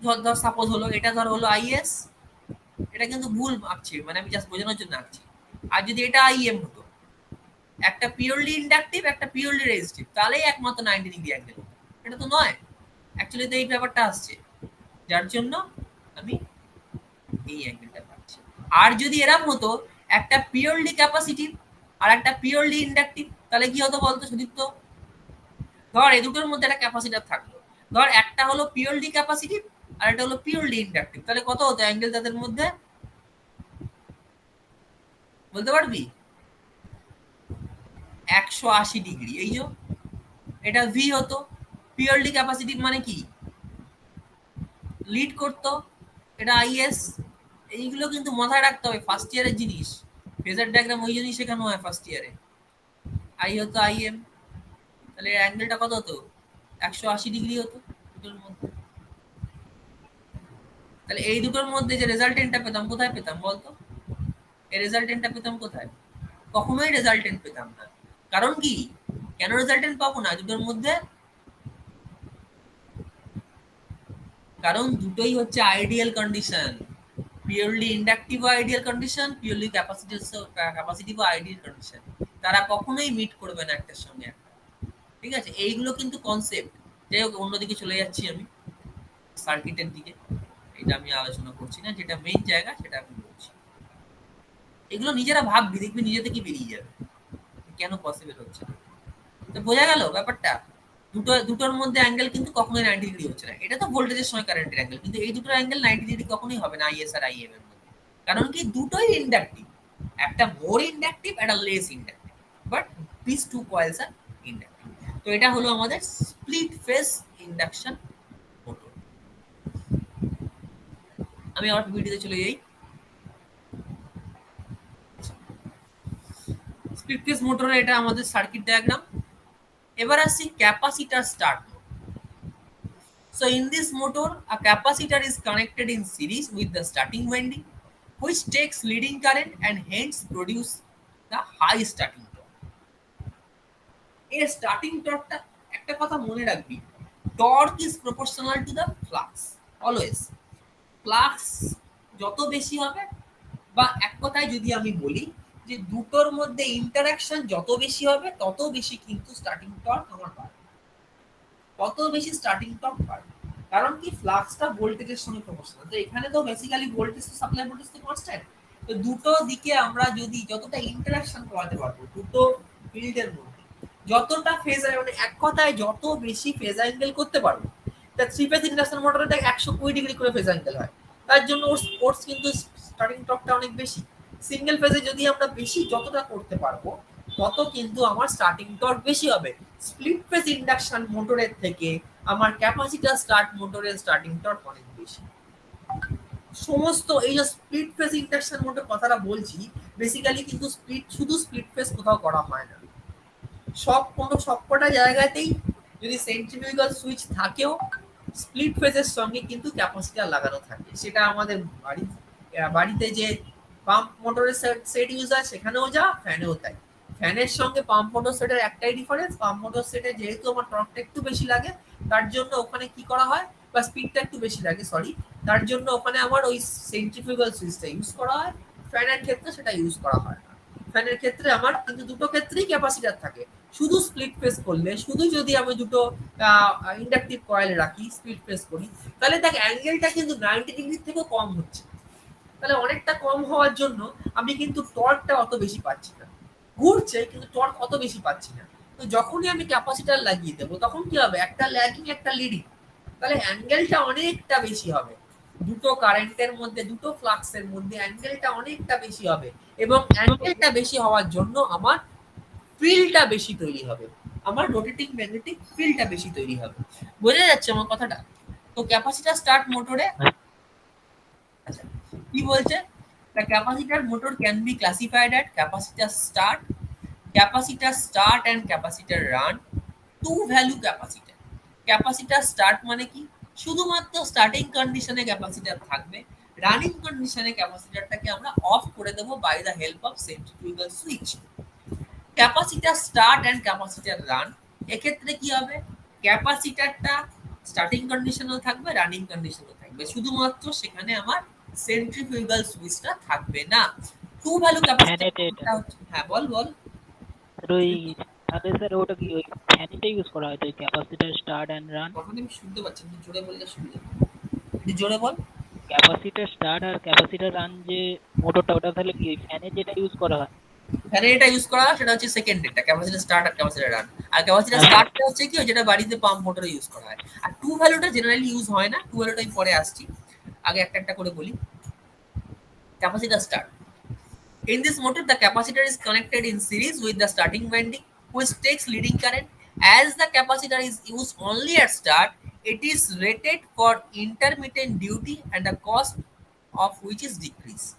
Speaker 1: ধর ধর সাপোজ হলো, এটা ধর হলো আইএস, এটা কিন্তু ভুল আঁকছি, মানে আমি জাস্ট বোঝানোর জন্য আঁকছি। আর যদি এটা আইএম হতো, একটা পিওরলি ইন্ডাকটিভ একটা পিওরলি রেজিস্টিভ, তাহলেই একমাত্র 90 ডিগ্রি অ্যাঙ্গেল। এটা তো নয়, অ্যাকচুয়ালি তো এই ব্যাপারটা আসছে, যার জন্য আমি এই অ্যাঙ্গেলটা পাচ্ছি। আর যদি এরকম হতো, একটা পিওরলি ক্যাপাসিটিভ আর একটা পিওরলি ইন্ডাকটিভ, তাহলে কি হতো বলতো সুদীপ্ত, ধর এই দুটোর মধ্যে একটা ক্যাপাসিটর থাকলো, ধর একটা হলো পিওরলি ক্যাপাসিটিভ আর একটা হলো পিওরলি ইন্ডাকটিভ, তাহলে কত হতো অ্যাঙ্গেল তাদের মধ্যে, বলতে পারবি? 180 ডিগ্রি। এই যে এটা ভি হতো, পিওরলি ক্যাপাসিটিভ মানে কি, লিড করতো, এটা আইএস। এইগুলো কিন্তু মাথায় রাখতে হবে, ফার্স্ট ইয়ারের জিনিস। ফেজার ডায়াগ্রাম ওই জন্যই শেখানো হয় ফার্স্ট ইয়ারে। আই হতো আইএম, তাহলে অ্যাঙ্গেলটা কত হতো, 180 ডিগ্রি হতো দুটোর মধ্যে। তাহলে এই দুটোর মধ্যে যে রেজাল্টেন্টটা পেতাম, কোথায় পেতাম বলতো, এই রেজাল্টেন্টটা পেতাম কোথায়, কখনোই রেজাল্টেন্ট পেতাম না। কারণ কি, কেন রেজাল্টেন্ট পাবো না দুটোর মধ্যে, কারণ দুটোই হচ্ছে ideal condition. Purely inductive ideal condition, purely capacitive ideal condition, তারা কখনোই মিট করবে না একটার সঙ্গে একটা। ঠিক আছে, এইগুলো কিন্তু কনসেপ্ট। যাই হোক, অন্যদিকে চলে যাচ্ছি আমি, সার্কিটের দিকে। এটা আমি আলোচনা করছি না, যেটা মেইন জায়গা সেটা আমি বলছি। এগুলো নিজেরা ভাববি, দেখবি নিজে থেকে বেরিয়ে যাবে কেন পসিবল হচ্ছে না। তো বোঝা গেল ব্যাপারটা। দুটোর মধ্যে অ্যাঙ্গেল কিন্তু কখনোই 90 ডিগ্রি হচ্ছে না। এটা তো ভোল্টেজের সময় কারেন্টের অ্যাঙ্গেল, কিন্তু এই দুটোর অ্যাঙ্গেল 90 ডিগ্রি কখনোই হবে না আইএস আর আইএম এর মধ্যে। কারণ কি, দুটোই ইন্ডাকটিভ, একটা মোর ইন্ডাকটিভ, একটা less inductive, but this two coils are inductive. তো এটা হলো আমাদের স্প্লিট ফেজ ইন্ডাকশন মোটর। আমি আবার ভিডিওতে চলে যাই। স্প্লিট ফেজ মোটরের এটা আমাদের সার্কিট ডায়াগ্রাম। এবার আসছি capacitor start. So in this motor, a capacitor is connected in series with the starting winding, which takes leading current and hence produce the high starting torque. এই starting টর্কটা একটা কথা মনে রাখবি, torque is proportional to the flux. Always flux যত বেশি হবে, বা এক কথায় যদি আমি বলি যে দুটোর মধ্যে ইন্টারাকশন যত বেশি হবে, তত বেশি কিন্তু স্টার্টিং টর্ক আমার বাড়বে, তত বেশি স্টার্টিং টর্ক বাড়বে। কারণ কি, ফ্লাক্সটা ভোল্টেজের সঙ্গে প্রপোর্শনাল। তো এখানে তো বেসিক্যালি ভোল্টেজ তো সাপ্লাই ভোল্টেজ তো কনস্ট্যান্ট। তো দুটো দিকে আমরা যদি যতটা ইন্টারাকশন করাতে পারবো দুটো ফিল্ডের মধ্যে, যতটা ফেজ, মানে এক কথায় যত বেশি ফেজ অ্যাঙ্গেল করতে পারবো। তা থ্রি ফেজ ইন্ডাকশন মোটরে 120 ডিগ্রি করে ফেজ অ্যাঙ্গেল হয়, তার জন্য ওর কিন্তু স্টার্টিং টর্কটা অনেক বেশি। সিঙ্গেল ফেজে যদি আমরা বেশি যতটা করতে পারবো, তত কিন্তু আমার স্টার্টিং টর্ক বেশি হবে। স্প্লিট ফেজ ইন্ডাকশন মোটরের থেকে আমার ক্যাপাসিটর স্টার্ট মোটরের স্টার্টিং টর্ক অনেক বেশি। সমস্ত এই যে স্প্লিট ফেজ ইন্ডাকশন মোটর কথাটা বলছি, বেসিক্যালি কিন্তু শুধু স্প্লিট ফেজ কোথাও করা হয় না। সবকটা জায়গাতেই যদি সেন্ট্রিফিউগাল সুইচ থাকেও, স্প্লিট ফেজের সঙ্গে কিন্তু ক্যাপাসিটর লাগানো থাকে। সেটা আমাদের বাড়িতে যে পাম্প মোটরের সেট ইউজ হয় সেখানেও যা, ফ্যানেও তাই। ফ্যানের সঙ্গে পাম্প মোটর সেটের একটাই ডিফারেন্স, পাম্প মোটর সেটে যেহেতু আমার টর্কটা একটু বেশি লাগে, তার জন্য ওখানে কি করা হয়, বা স্পিডটা একটু বেশি লাগে সরি, তার জন্য ওখানে আমার ওই সেন্ট্রিফিউগাল সুইচটা ইউজ করা হয়। ফ্যানের ক্ষেত্রে সেটা ইউজ করা হয় না। ফ্যানের ক্ষেত্রে আমার কিন্তু দুটো ক্ষেত্রেই ক্যাপাসিটার থাকে। শুধু স্প্লিট ফেজ করলে, শুধু যদি আমি দুটো ইন্ডাকটিভ কয়েল রাখি, স্প্লিট ফেজ করি, তাহলে দেখ অ্যাঙ্গেলটা কিন্তু 90 ডিগ্রির থেকেও কম হচ্ছে। তাহলে অনেকটা কম হওয়ার জন্য আমি কিন্তু টর্কটা অত বেশি পাচ্ছি না, ঘুরছে কিন্তু টর্ক অত বেশি পাচ্ছি না। তো যখনই আমি ক্যাপাসিটার লাগিয়ে দেবো, তখন কি হবে, একটা ল্যাগিং একটা লিডিং, তাহলে অ্যাঙ্গেলটা অনেকটা বেশি হবে। দুটো কারেন্টের মধ্যে, দুটো ফ্লাক্সের মধ্যে অ্যাঙ্গেলটা অনেকটা বেশি হবে, এবং অ্যাঙ্গেলটা বেশি হওয়ার জন্য আমার ফিল্ডটা বেশি তৈরি হবে, আমার রোটেটিং ম্যাগনেটিক ফিল্ডটা বেশি তৈরি হবে। বোঝা যাচ্ছে আমার কথাটা? তো ক্যাপাসিটার স্টার্ট মোটরে আচ্ছা কি বলছে, the capacitor motor can be classified at capacitor start and capacitor run, two value capacitor। Capacitor start মানে কি, শুধুমাত্র স্টার্টিং কন্ডিশনে ক্যাপাসিটার থাকবে, রানিং কন্ডিশনে ক্যাপাসিটারটাকে আমরা অফ করে দেবো by the help of centrifugal switch. Capacitor start and capacitor run, এক্ষেত্রে কি হবে, ক্যাপাসিটারটা স্টার্টিং কন্ডিশনেও থাকবে, রানিং কন্ডিশনেও থাকবে, শুধুমাত্র সেখানে আমার সেন্ট্রিফিউগাল সুইচটা থাকবে না। টু ভ্যালু ক্যাপাসিটার, হ্যাঁ বল বল।
Speaker 2: ওই তাহলে স্যার ওটা কি ওই ফ্যানেটা ইউজ করা হয় তো ক্যাপাসিটর স্টার্ট এন্ড রান?
Speaker 1: তখন আমি শুনতে পাচ্ছি না, জোরে বললে সুবিধা, একটু জোরে বল।
Speaker 2: ক্যাপাসিটর স্টার্ট আর ক্যাপাসিটর রান যে মোটরটা, ওটা তাহলে কি ওই ফ্যানে যেটা ইউজ করা হয়?
Speaker 1: ফ্যানে এটা ইউজ করা হয়, সেটা হচ্ছে সেকেন্ড এটা, ক্যাপাসিটর স্টার্ট আর ক্যাপাসিটর রান। আর ক্যাপাসিটর স্টার্টটা হচ্ছে কি, যেটা বাড়িতে পাম্প মোটরে ইউজ করা হয়। আর টু ভ্যালুটা জেনারেলি ইউজ হয় না, টু ভ্যালুটা আমি পরে আসছি, আগে একটা একটা করে বলি। Capacitor start, in this motor the capacitor is connected in series with the starting winding, which takes leading current. As the capacitor is used only at start, it is rated for intermittent duty and the cost of which is decreased।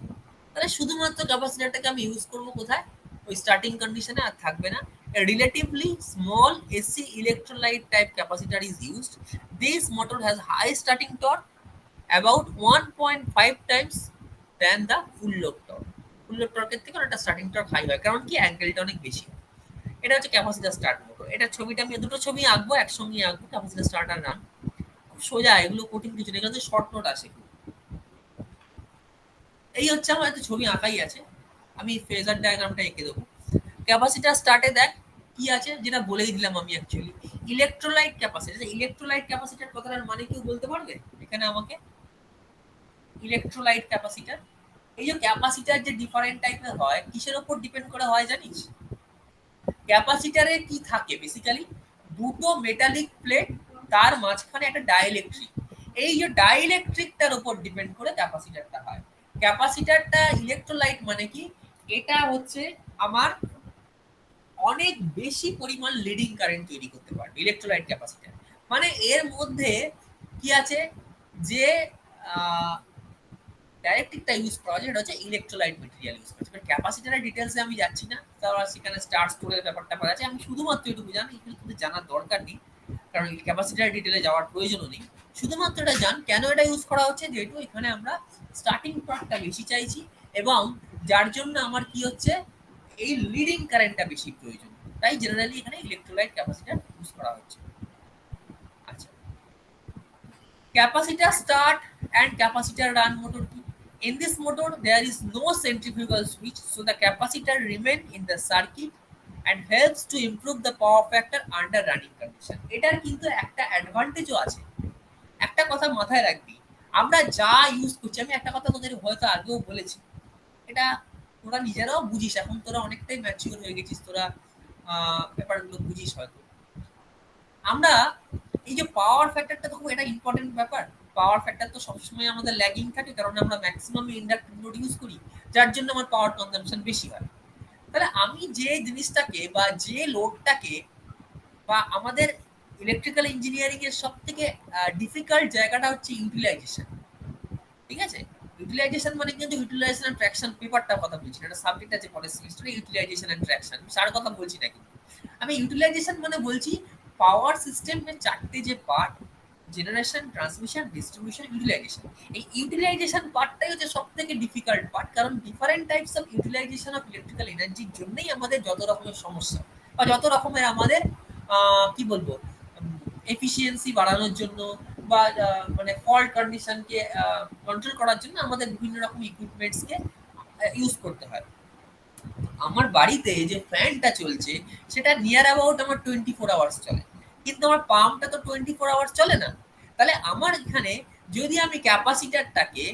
Speaker 1: তাহলে শুধুমাত্র ক্যাপাসিটরটাকে আমি use করব কোথায়, ওই starting কন্ডিশনে, আর থাকবে না। A relatively small AC electrolyte type capacitor is used. This motor has high starting torque, about 1.5 times than the full load torque। Full load টর্কের থেকে অনেকটা স্টার্টিং টর্ক হাই হয়, কারণ কি অ্যাঙ্গেলটা অনেক বেশি। এটা হচ্ছে ক্যাপাসিটর স্টার্ট মোটর। এটা ছবিটা আমি দুটো ছবি আঁকবো, একসঙ্গে আঁকবো, ক্যাপাসিটর স্টার্ট আর রান। খুব সোজা, এগুলো কঠিন কিছু নেই, এখানে শর্ট নোট আসে। এই হচ্ছে আমার একটা ছবি আঁকাই আছে, আমি ফেজার ডায়াগ্রামটা এঁকে দেবো। ক্যাপাসিটার স্টার্টে দেখ কি আছে, যেটা বলেই দিলাম আমি actually, electrolyte capacitor. Electrolyte capacitor কথাটার মানে কেউ বলতে পারবে এখানে আমাকে? ইলেকট্রোলাইট ক্যাপাসিটার, এই যে ক্যাপাসিটার যে ডিফারেন্ট টাইপের হয় কিসের উপর ডিপেন্ড করে হয় জানিস? ক্যাপাসিটারে কি থাকে বেসিক্যালি, দুটো মেটালিক প্লেট, তার মাঝখানে একটা ডাইইলেকট্রিক, এই যে ডাইইলেকট্রিকটার উপর ডিপেন্ড করে ক্যাপাসিটারটা হয়। ক্যাপাসিটারটা ইলেকট্রোলাইট মানে কি, এটা হচ্ছে আমার অনেক বেশি পরিমাণ লিডিং কারেন্ট তৈরি করতে পারবে ইলেকট্রোলাইট ক্যাপাসিটার। মানে এর মধ্যে কি আছে, যে ডাইরেক্ট্রিকটা ইউজ করা হয় সেটা হচ্ছে ইলেকট্রোলাইট মেটেরিয়াল ইউজ করা হয়। ক্যাপাসিটারের ডিটেলসে আমি যাচ্ছি না, তারপর সেখানে স্টার স্টোরের ব্যাপারটা করা আছে, আমি শুধুমাত্র এটুকু জানি, এগুলো কিন্তু জানার দরকার নেই, কারণ ক্যাপাসিটার ডিটেলে যাওয়ার প্রয়োজনও নেই। শুধুমাত্র এটা জান কেন এটা ইউজ করা হচ্ছে, যেহেতু এখানে আমরা স্টার্টিং টর্কটা বেশি চাইছি, এবং যার জন্য আমার কি হচ্ছে, এই লিডিং কারেন্টটা বেশি প্রয়োজন, তাই জেনারেলি এখানে ইলেকট্রোলাইট ক্যাপাসিটার ইউজ করা হচ্ছে। আচ্ছা, capacitor start and capacitor run motor key. In this motor, there is no centrifugal switch, so the capacitor remain in the circuit and helps to improve the power factor under running condition. এটার কিন্তু একটা অ্যাডভান্টেজও আছে। একটা কথা মাথায় রাখবি, আমরা যা ইউজ করছি, আমি একটা কথা তোদের হয়তো আগেও বলেছি, এটা তোরা নিজেরাও বুঝিস, এখন তোরা অনেকটাই ম্যাচিউর হয়ে গেছিস, তোরা ব্যাপারগুলো বুঝিস হয়তো। আমরা এই যে পাওয়ার ফ্যাক্টরটা, দেখো এটা ইম্পর্টেন্ট ব্যাপার। পাওয়ার ফ্যাক্টর তো সবসময় আমাদের ল্যাগিং থাকে, কারণ আমরা ম্যাক্সিমাম ইন্ডাকটিভ লোড ইউজ করি, যার জন্য আমার পাওয়ার কনজাম্পশন বেশি হয়। তাহলে আমি যে জিনিসটাকে বা যে লোডটাকে, বা আমাদের ইলেকট্রিক্যাল ইঞ্জিনিয়ারিং এর সব থেকে ডিফিকাল্ট জায়গাটা হচ্ছে ইউটিলাইজেশন। ঠিক আছে, ইউটিলাইজেশন মানে কিন্তু ইউটিলাইজেশন এন্ড ট্র্যাকশন পেপারটার কথা বলছি, এটা সাবজেক্ট আছে পরের সেমিস্টারে, ইউটিলাইজেশন এন্ড ট্র্যাকশন, সার কথা বলছি না কিন্তু। আমি ইউটিলাইজেশন মানে বলছি পাওয়ার সিস্টেমের চারটে যে part, generation, transmission, distribution, utilisation. এই ইউটিলাইজেশন পার্টটাই হচ্ছে সব থেকে ডিফিকাল্ট পার্ট, কারণ different types of utilisation of electrical এনার্জির জন্যই আমাদের যত রকমের সমস্যা, বা যত রকমের আমাদের কি বলবো, এফিসিয়েন্সি বাড়ানোর জন্য, বা মানে ফল্ট কন্ডিশনকে কন্ট্রোল করার জন্য আমাদের বিভিন্ন রকম ইকুইপমেন্টসকে ইউজ করতে হয়। আমার বাড়িতে যে ফ্যানটা চলছে সেটা নিয়ার অ্যাবাউট আমার 24 আওয়ার্স চলে, কিন্তু আমার পাম্পটা তো 24 আওয়ার্স চলে না। তাহলে আমার এখানে যদি আমি ক্যাপাসিটারটাকে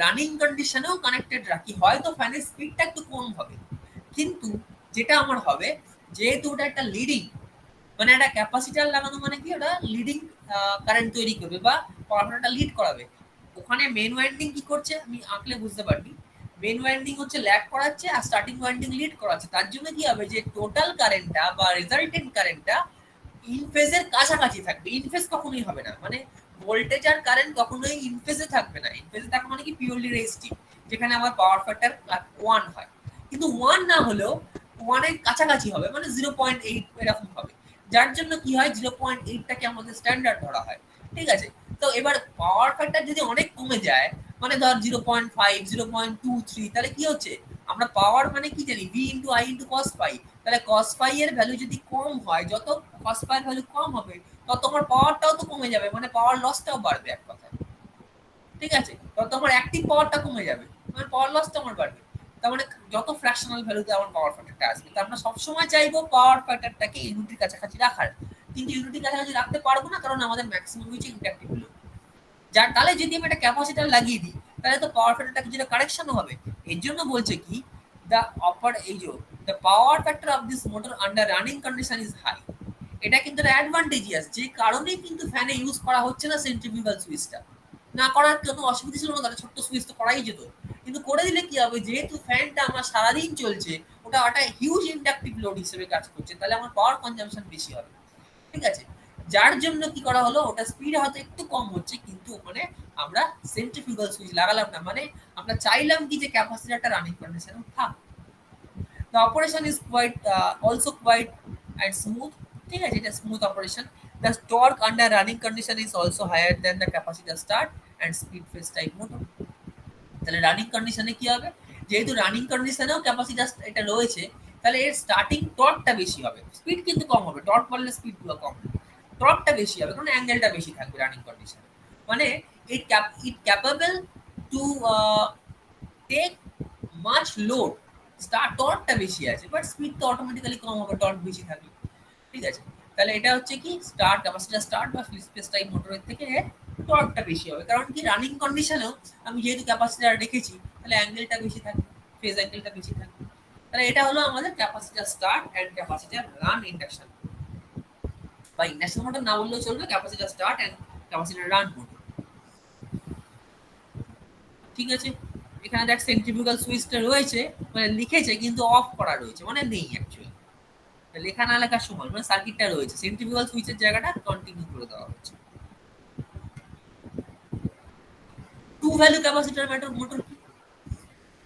Speaker 1: রানিং কন্ডিশনেও কানেক্টেড রাখি, হয়তো ফ্যানের স্পিডটা একটু কম হবে, কিন্তু যেটা আমার হবে, যেহেতু ওটা একটা লিডিং, মানে একটা ক্যাপাসিটার লাগানো মানে কি, ওটা লিডিং কারেন্ট তৈরি করবে বা পাওয়ারটা লিড করাবে। ওখানে মেন ওয়াইন্ডিং কি করছে আমি আঁকলে বুঝতে পারবি, মেন ওয়াইন্ডিং হচ্ছে ল্যাগ করাচ্ছে আর স্টার্টিং ওয়াইন্ডিং লিড করাচ্ছে। তার জন্য কি হবে, যে টোটাল কারেন্টটা বা রেজাল্টেন্ট কারেন্টটা ইনফেজের কাছাকাছি থাকবে। ইনফেজ কখনোই হবে না, মানে ভোল্টেজ আর কারেন্ট কখনোই ইনফেজে থাকবে না। ইনফেজে থাকা মানে কি পিওরলি রেজিস্টিভ, যেখানে আমার পাওয়ার ফ্যাক্টর 1 হয়, কিন্তু 1 না হলেও 1 এর কাছাকাছি হবে, মানে 0.8 এরকম হবে। যার জন্য কি হয়, 0.8টাকে আমাদের স্ট্যান্ডার্ড ধরা হয়। ঠিক আছে, তো এবার পাওয়ার ফ্যাক্টর যদি অনেক কমে যায়, মানে ধর 0.5, 0.23, তাহলে কি হচ্ছে, আমরা পাওয়ার মানে কি জানি, V into I into cos phi. তাহলে cos phi এর ভ্যালু যদি কম হয়, যত cos phi এর ভ্যালু কম হবে, তত তোমার পাওয়ারটাও তো কমে যাবে, মানে পাওয়ার লসটাও বাড়বে এক কথায়। ঠিক আছে, তত তোমার অ্যাক্টিভ পাওয়ারটা কমে যাবে, মানে পাওয়ার লসটা আমার বাড়বে। তার মানে যত ফ্র্যাকশনাল ভ্যালুতে আমার পাওয়ার ফ্যাক্টরটা আসবে, তো আমরা সবসময় চাইবো পাওয়ার ফ্যাক্টরটাকে ইউনিটির কাছাকাছি রাখার, কিন্তু ইউনিটির কাছাকাছি রাখতে পারবো না, কারণ আমাদের ম্যাক্সিমাম হচ্ছে ইন্ডাকটিভ লোড। যার তাহলে যদি আমি একটা ক্যাপাসিটার লাগিয়ে দিই, তাহলে তো পাওয়ার ফ্যাক্টরটা কিছুটা কারেকশনও হবে। এর জন্য বলছে কি, দ্য অপার এই যে the power factor of this motor under running condition is high. এটা কিন্তু অ্যাডভান্টেজিয়াস, যে কারণেই কিন্তু ফ্যানে ইউজ করা হচ্ছে না সেন্ট্রিফিউগাল সুইচটা। না করার কোনো অসুবিধা ছিল না, তাহলে ছোট্ট সুইচ তো করাই যেত, কিন্তু করে দিলে কি হবে, যেহেতু ফ্যানটা আমার সারাদিন চলছে, ওটা একটা হিউজ ইন্ডাকটিভ লোড হিসেবে কাজ করছে, তাহলে আমার পাওয়ার কনজাম্পশন বেশি হবে। ঠিক আছে, যার জন্য কি করা হলো, ওটা স্পিড হয়তো একটু কম হচ্ছে, কিন্তু ওখানে আমরা সেন্ট্রিফিউগাল সুইচ লাগালাম না, মানে আমরা চাইলাম কি যে ক্যাপাসিটরটা রানিং কন্ডিশনে থাক। The operation is quite also quite and smooth. ঠিক আছে, এটা smooth operation. The torque under running condition is also higher than the capacitor start and speed phase type motor. তাহলে রানিং কন্ডিশনে কি হবে, যেহেতু রানিং কন্ডিশনেও ক্যাপাসিটার এটা রয়েছে, তাহলে এর স্টার্টিং টর্কটা বেশি হবে, স্পিড কিন্তু কম হবে, টর্ক বললে স্পিড গুলো কম হবে, টর্কটা বেশি হবে, কারণ অ্যাঙ্গেলটা বেশি থাকবে রানিং কন্ডিশনে। মানে it capable to take much load, star টর্কটা বেশি আছে বাট স্পিড তো অটোমেটিক্যালি কম হবে টর্ক বেশি থাকবে। ঠিক আছে, তাহলে এটা হচ্ছে কি স্টার্ট ক্যাপাসিটার স্টার্ট বা ফ্রি স্পেস টাইপ মোটরের থেকে টর্কটা বেশি হবে, কারণ কি রানিং কন্ডিশনেও আমি যেহেতু ক্যাপাসিটার রেখেছি তাহলে অ্যাঙ্গেলটা বেশি থাকবে, ফেজ অ্যাঙ্গেলটা বেশি থাকবে। তাহলে এটা হলো আমাদের capacitor start and capacitor run induction, বা ইন্ডাকশন মোটর না বললেও চলবে, capacitor start and capacitor run motor. ঠিক আছে, এখানে দেখ সেন্ট্রিফিউগাল সুইচটা রয়েছে, মানে লিখেছে কিন্তু অফ করা রয়েছে, মানে নেই অ্যাকচুয়ালি, লেখা না লেখার সময় মানে সার্কিটটা রয়েছে, সেন্ট্রিফিউগাল সুইচের জায়গাটা কন্টিনিউ করে দেওয়া হচ্ছে। টু ভ্যালু ক্যাপাসিটর মোটর কি?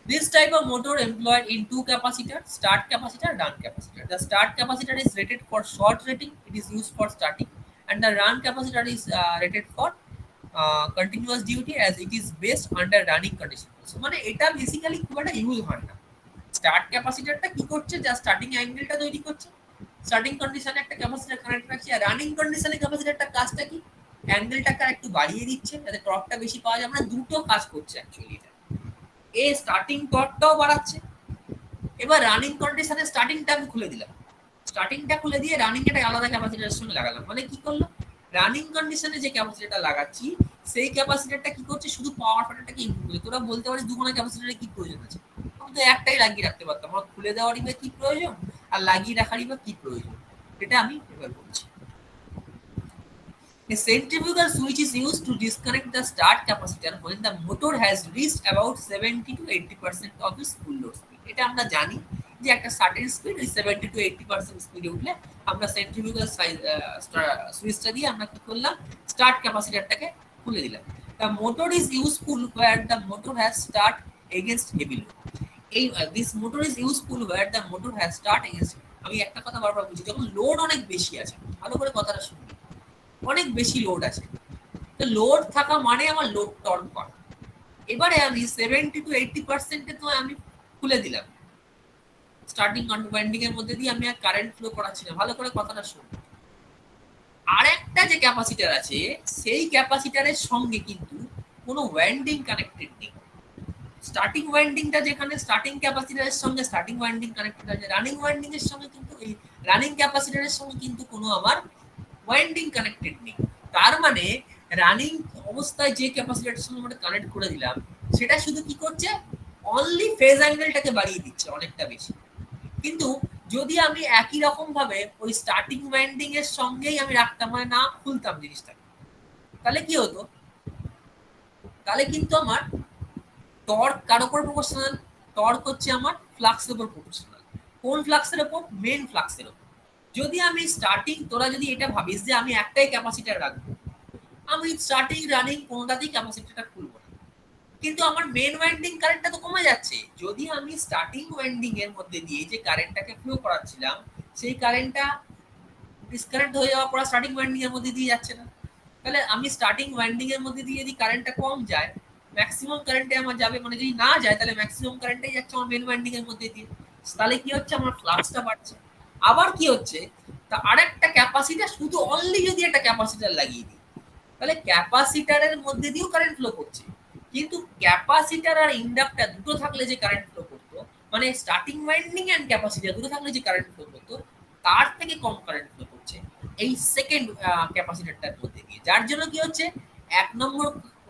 Speaker 1: This type of motor employed in two capacitor, start capacitor, run capacitor. The start capacitor is rated for short rating, it is used for starting, and the run capacitor is rated for continuous duty as it is based under running condition. So মানে এটা basically খুব একটা use হয় না। Start ক্যাপাসিটরটা কি করছে, যা starting অ্যাঙ্গেলটা তৈরি করছে, স্টার্টিং কন্ডিশনে একটা ক্যাপাসিটর কানেক্ট রাখছে, আর রানিং কন্ডিশনে ক্যাপাসিটরটা কাজটা কি, অ্যাঙ্গেলটাকে একটু বাড়িয়ে দিচ্ছে যাতে টর্কটা বেশি পাওয়া যায়, মানে দুটো কাজ করছে অ্যাকচুয়ালি এটা। এ স্টার্টিং টর্কটাও বাড়াচ্ছে, এবার রানিং কন্ডিশনে স্টার্টিংটা আমি খুলে দিলাম, স্টার্টিংটা খুলে দিয়ে রানিং এটা আলাদা ক্যাপাসিটরের সঙ্গে লাগালাম, মানে কি করলো, রানিং কন্ডিশনে যে ক্যাপাসিটরটা লাগাচ্ছি সেই ক্যাপাসিটরটা কি করছে, শুধু পাওয়ার ফ্যাক্টরটাকে ইমপ্রুভ করে। তোরা বলতে পারিস দুখানা ক্যাপাসিটরের কি প্রয়োজন আছে, আমি তো একটাই লাগিয়ে রাখতে পারতাম, আমার খুলে দেওয়ারই বা কি প্রয়োজন আর লাগিয়ে রাখারই বা কি প্রয়োজন, এটা আমি এবার বলছি। A centrifugal switch is used to disconnect the start capacitor when the motor has reached about 70 to 80% of its full load speed. এটা আমরা জানি যে একটা সার্টেন স্পিড ওই 70 to 80% স্পিডে উঠলে আমরা সেন্ট্রিফিউগাল সুইচটা দিয়ে আমরা কি করলাম, স্টার্ট ক্যাপাসিটরটাকে খুলে দিলাম। The motor is useful where the motor has start against heavy load. এই this motor is useful where the motor has start against, আমি একটা কথা বারবার বলছি, যখন লোড অনেক বেশি আছে, ভালো করে কথাটা শুনুন, অনেক বেশি লোড আছে, তো লোড থাকা মানে আমার লোড টর্ক করা। এবারে আমি 70 to 80% তো আমি খুলে দিলাম, স্টার্টিং ওয়াইন্ডিং এর মধ্যে দিয়ে আমি আর কারেন্ট ফ্লো করাচ্ছি না, ভালো করে কথাটা শুনুন। আর একটা যে ক্যাপাসিটর আছে সেই ক্যাপাসিটরের সঙ্গে কিন্তু কোনো ওয়াইন্ডিং কানেক্টেড নেই, স্টার্টিং ওয়াইন্ডিংটা যেখানে স্টার্টিং ক্যাপাসিটরের সঙ্গে স্টার্টিং ওয়াইন্ডিং কানেক্টেড আছে, রানিং ওয়াইন্ডিং এর সঙ্গে কিন্তু এই রানিং ক্যাপাসিটরের সঙ্গে কিন্তু কোনো আমার ওয়াইন্ডিং কানেক্টেড নেই। তার মানে রানিং অবস্থায় যে ক্যাপাসিটরের সঙ্গে আমরা কানেক্ট করে দিলাম সেটা শুধু কি করছে, অনলি ফেজ অ্যাঙ্গেলটাকে বাড়িয়ে দিচ্ছে অনেকটা বেশি। কিন্তু যদি আমি একই রকম ভাবে ওই স্টার্টিং ওয়াইন্ডিং এর সঙ্গেই আমি রাখতাম, মানে না খুলতাম জিনিসটাকে, তাহলে কি হতো, তাহলে কিন্তু আমার টর্ক কার উপর প্রপোর্শনাল, টর্ক হচ্ছে আমার ফ্লাক্সের উপর প্রপোর্শনাল। কোন ফ্লাক্সের উপর, মেন ফ্লাক্সের উপর। যদি আমি স্টার্টিং, তোরা যদি এটা ভাবিস যে আমি একটাই ক্যাপাসিটর রাখবো, আমি স্টার্টিং রানিং কোনোটাতেই ক্যাপাসিটরটা খুলবো না, কিন্তু আমার মেন ওয়াইন্ডিং কারেন্টটা তো কমে যাচ্ছে। যদি আমি স্টার্টিং ওয়াইন্ডিং এর মধ্যে দিয়ে যে কারেন্টটাকে ফ্লো করাচ্ছিলাম সেই কারেন্টটা ডিসকানেক্ট হয়ে যাওয়ার পর স্টার্টিং ওয়াইন্ডিং এর মধ্যে দিয়ে যাচ্ছে না, তাহলে আমি স্টার্টিং ওয়াইন্ডিং এর মধ্যে দিয়ে যদি কারেন্টটা কম যায়, ম্যাক্সিমাম কারেন্টে আমার যাবে, মানে যদি না যায় তাহলে ম্যাক্সিমাম কারেন্টটাই যাচ্ছে আমার মেন ওয়াইন্ডিং এর মধ্যে দিয়ে, তাহলে কি হচ্ছে, আমার ফ্লাক্সটা বাড়ছে। আবার কি হচ্ছে, তা আরেকটা ক্যাপাসিটার, শুধু অনলি যদি একটা ক্যাপাসিটার লাগিয়ে দিই তাহলে ক্যাপাসিটারের মধ্যে দিয়েও কারেন্ট ফ্লো করছে, কিন্তু ক্যাপাসিটার আর ইন্ডাক্টর দুটো থাকলে যে কারেন্ট ফ্লো করতো, মানে স্টার্টিং ওয়াইন্ডিং এন্ড ক্যাপাসিটার দুটো থাকলে যে কারেন্ট ফ্লো করতো তার থেকে কম কারেন্ট ফ্লো করছে এই সেকেন্ড ক্যাপাসিটরটার মধ্যে দিয়ে। যার জন্য কি হচ্ছে, এক নম্বর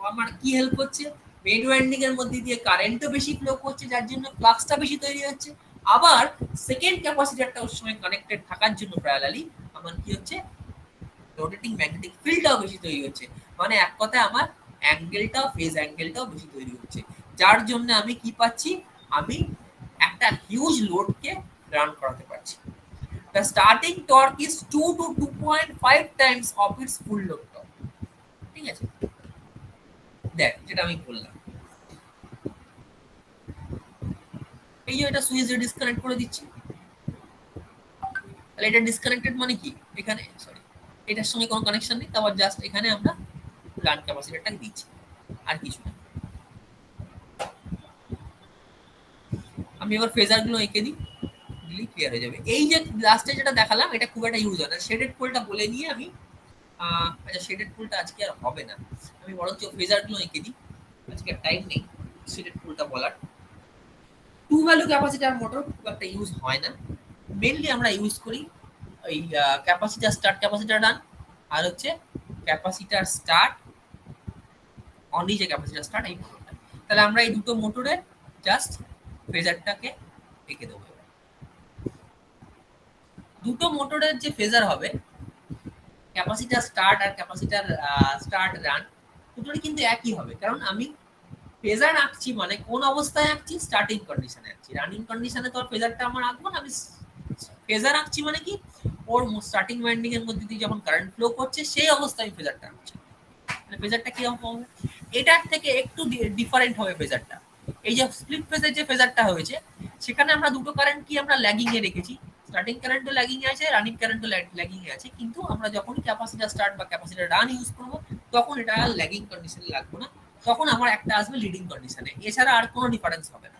Speaker 1: আমার কি হেল্প হচ্ছে, মেন ওয়াইন্ডিং এর মধ্যে দিয়ে কারেন্টও বেশি ফ্লো করছে যার জন্য ফ্লাক্সটা বেশি তৈরি হচ্ছে, আবার সেকেন্ড ক্যাপাসিটরটা ওর সঙ্গে কানেক্টেড থাকার জন্য প্যারালালি আমার কি হচ্ছে, রোটেটিং ম্যাগনেটিক ফিল্ডটাও বেশি তৈরি হচ্ছে, মানে এক কথায় আমার অ্যাঙ্গেলটাও, ফেজ অ্যাঙ্গেলটাও বেশি তৈরি হচ্ছে, যার জন্য আমি কি পাচ্ছি, আমি একটা হিউজ লোডকে রান করাতে পারছি। The starting torque is 2 to 2.5 times of its full load torque. ঠিক আছে, দেখ যেটা আমি বললাম, এই যে এটা সুইচ ডিসকানেক্ট করে দিচ্ছি, তাহলে এটা ডিসকানেক্টেড মানে কি, এখানে সরি এটার সঙ্গে কোনো কানেকশন নেই, তারপর জাস্ট এখানে আমরা রান ক্যাপাসিটরটা দিচ্ছি, আর কিছু না। আমি এবার ফেজারগুলো এঁকে দিই, দিলেই ক্লিয়ার হয়ে যাবে। এই যে লাস্টে যেটা দেখালাম এটা খুব একটা ইউজ হয় না, শেডেড পোলটা বলে নিয়ে আমি আচ্ছা শেডেড পোলটা আজকে আর হবে না, আমি বরঞ্চ ফেজারগুলো এঁকে দিই, আজকে টাইম নেই শেডেড পোলটা বলার। টু ভ্যালু ক্যাপাসিটার মোটর খুব একটা ইউজ হয় না, মেনলি আমরা ইউজ করি ওই ক্যাপাসিটার স্টার্ট ক্যাপাসিটার রান, আর হচ্ছে ক্যাপাসিটার স্টার্ট অনলি যে ক্যাপাসিটার স্টার্ট এই মোটরটা। তাহলে আমরা এই দুটো মোটরের জাস্ট ফেজারটাকে এঁকে দেবো। দুটো মোটরের যে ফেজার হবে ক্যাপাসিটার স্টার্ট আর ক্যাপাসিটার স্টার্ট রান দুটোরই কিন্তু একই হবে, কারণ আমি ফেজার আঁকছি মানে কোন অবস্থায় আঁকছি, স্টার্টিং কন্ডিশনে আঁকছি। রানিং কন্ডিশনে তো ফেজারটা আমার আঁকবো না, আমি ফেজার আঁকছি মানে কি ওর স্টার্টিং ওয়াইন্ডিং এর মধ্যে দিয়ে যখন কারেন্ট ফ্লো করছে সেই অবস্থায় আমি ফেজারটা আঁকছি। মানে ফেজারটা কিরকম হবে, এটার থেকে একটু ডিফারেন্ট হবে ফেজারটা। এই যে স্প্লিট ফেজের যে ফেজারটা হয়েছে সেখানে আমরা দুটো কারেন্ট কি আমরা ল্যাগিং এ রেখেছি, স্টার্টিং কারেন্টও ল্যাগিং এ আছে, রানিং কারেন্টও ল্যাগিং এ আছে, কিন্তু আমরা যখন ক্যাপাসিটর স্টার্ট বা ক্যাপাসিটর রান ইউজ করব তখন এটা ল্যাগিং কন্ডিশনে লাগবে না, তখন আমার একটা আসবে লিডিং কন্ডিশনে, এছাড়া আর কোনো ডিফারেন্স হবে না।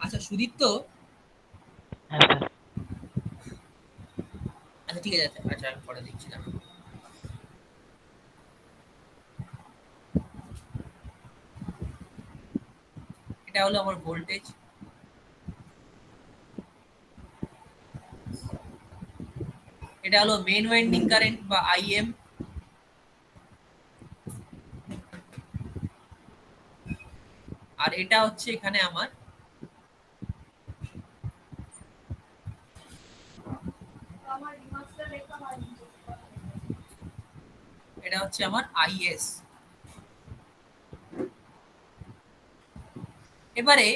Speaker 1: আচ্ছা সুদীপ্ত,
Speaker 2: হ্যাঁ স্যার।
Speaker 1: আচ্ছা ঠিক আছে, আচ্ছা আমি পরে দেখছি না। এটা হলো আমার ভোল্টেজ, এটা হলো মেন ওয়াইন্ডিং কারেন্ট বা আইএম, আর এটা হচ্ছে এখানে আমার এটা হচ্ছে আমার আইএস। এবারে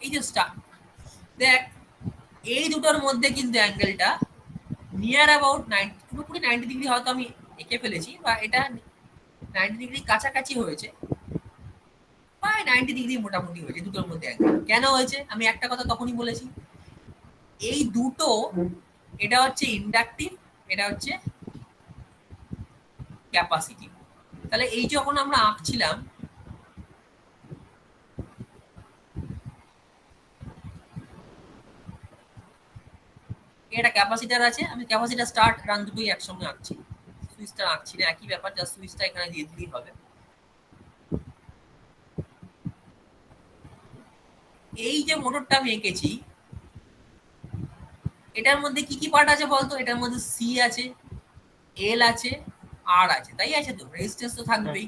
Speaker 1: এই যে দেখ এই দুটোর মধ্যে কিন্তু অ্যাঙ্গেলটা নিয়ার অ্যাবাউট 90, পুরোপুরি 90 ডিগ্রি হয়তো আমি এঁকে ফেলেছি, বা এটা 90 ডিগ্রি কাছাকাছি হয়েছে, বা 90 ডিগ্রি মোটামুটি হয়েছে দুটোর মধ্যে অ্যাঙ্গেল। কেন হয়েছে আমি একটা কথা তখনই বলেছি, এই দুটো এটা হচ্ছে ইন্ডাকটিভ, এটা হচ্ছে ক্যাপাসিটিভ। তাহলে এই যখন আমরা আঁকছিলাম এটা ক্যাপাসিটার আছে, আমি ক্যাপাসিটার স্টার্ট রান দুটোই একসঙ্গে আঁকছি, সুইচটা আঁকছি না, একই ব্যাপার, জাস্ট সুইচটা এখানে দিয়ে দিলেই হবে। এই যে মোটরটা আমি এঁকেছি এটার মধ্যে কি কি পার্ট আছে বলতো, এটার মধ্যে সি আছে, এল আছে, আর আছে, তাই আছে তো, রেজিস্ট্যান্স তো থাকবেই,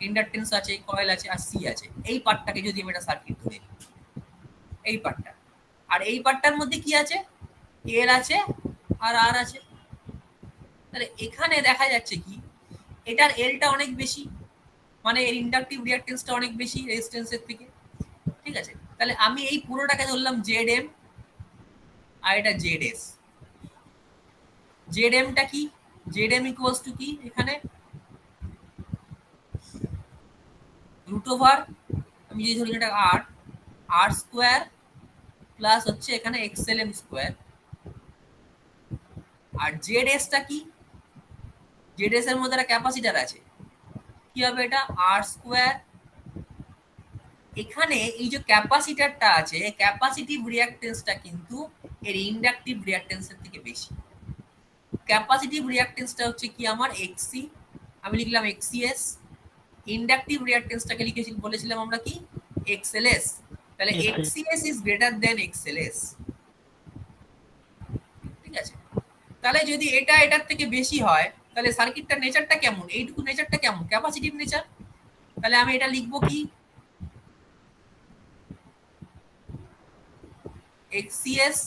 Speaker 1: ইন্ডাকটেন্স আছে, কয়েল আছে, আর সি আছে। এই পার্টটাকে যদি আমি একটা সার্কিট ধরে নিই, এই পার্টটা, আর এই পার্টটার মধ্যে কি আছে, এল আছে আর আছে। তাহলে এখানে দেখা যাচ্ছে কি এটার এলটা অনেক বেশি, মানে এর ইন্ডাকটিভ রিঅ্যাকটেন্সটা অনেক বেশি রেজিস্ট্যান্সের থেকে, ঠিক আছে। তাহলে আমি এই পুরোটাকে ধরলাম জেড এম, আর এটা জেড এস। জেড এমটা কি, জেড এম ইকুয়ালস টু কি, এখানে রুট ওভার, আমি যদি ধরি এটা আর, আর স্কোয়ার প্লাস হচ্ছে এখানে এক্সএল এম স্কোয়ার। আর জেড এসটা কি, জেড এস এর মধ্যে একটা ক্যাপাসিটার আছে, কি হবে এটা, আর স্কোয়ার। এখানে এই যে ক্যাপাসিটারটা আছে ক্যাপাসিটিভ রিঅ্যাকটেন্সটা কিন্তু এর ইন্ডাকটিভ রিঅ্যাকটেন্সের থেকে বেশি। ক্যাপাসিটিভ রিঅ্যাকটেন্সটা হচ্ছে কি আমার এক্সসি, আমি লিখলাম এক্সিএস, ইন্ডাকটিভ রিঅ্যাকটেন্সটাকে লিখেছি বলেছিলাম আমরা কি এক্সএলএস। তাহলে এক্সিএস ইজ গ্রেটার দেন এক্সএলএস, ঠিক আছে। তাহলে যদি এটা এটার থেকে বেশি হয় তাহলে সার্কিটটার নেচারটা কেমন, এইটুকু নেচারটা কেমন, ক্যাপাসিটিভ নেচার। তাহলে আমি এটা লিখবো কি এক্সিএস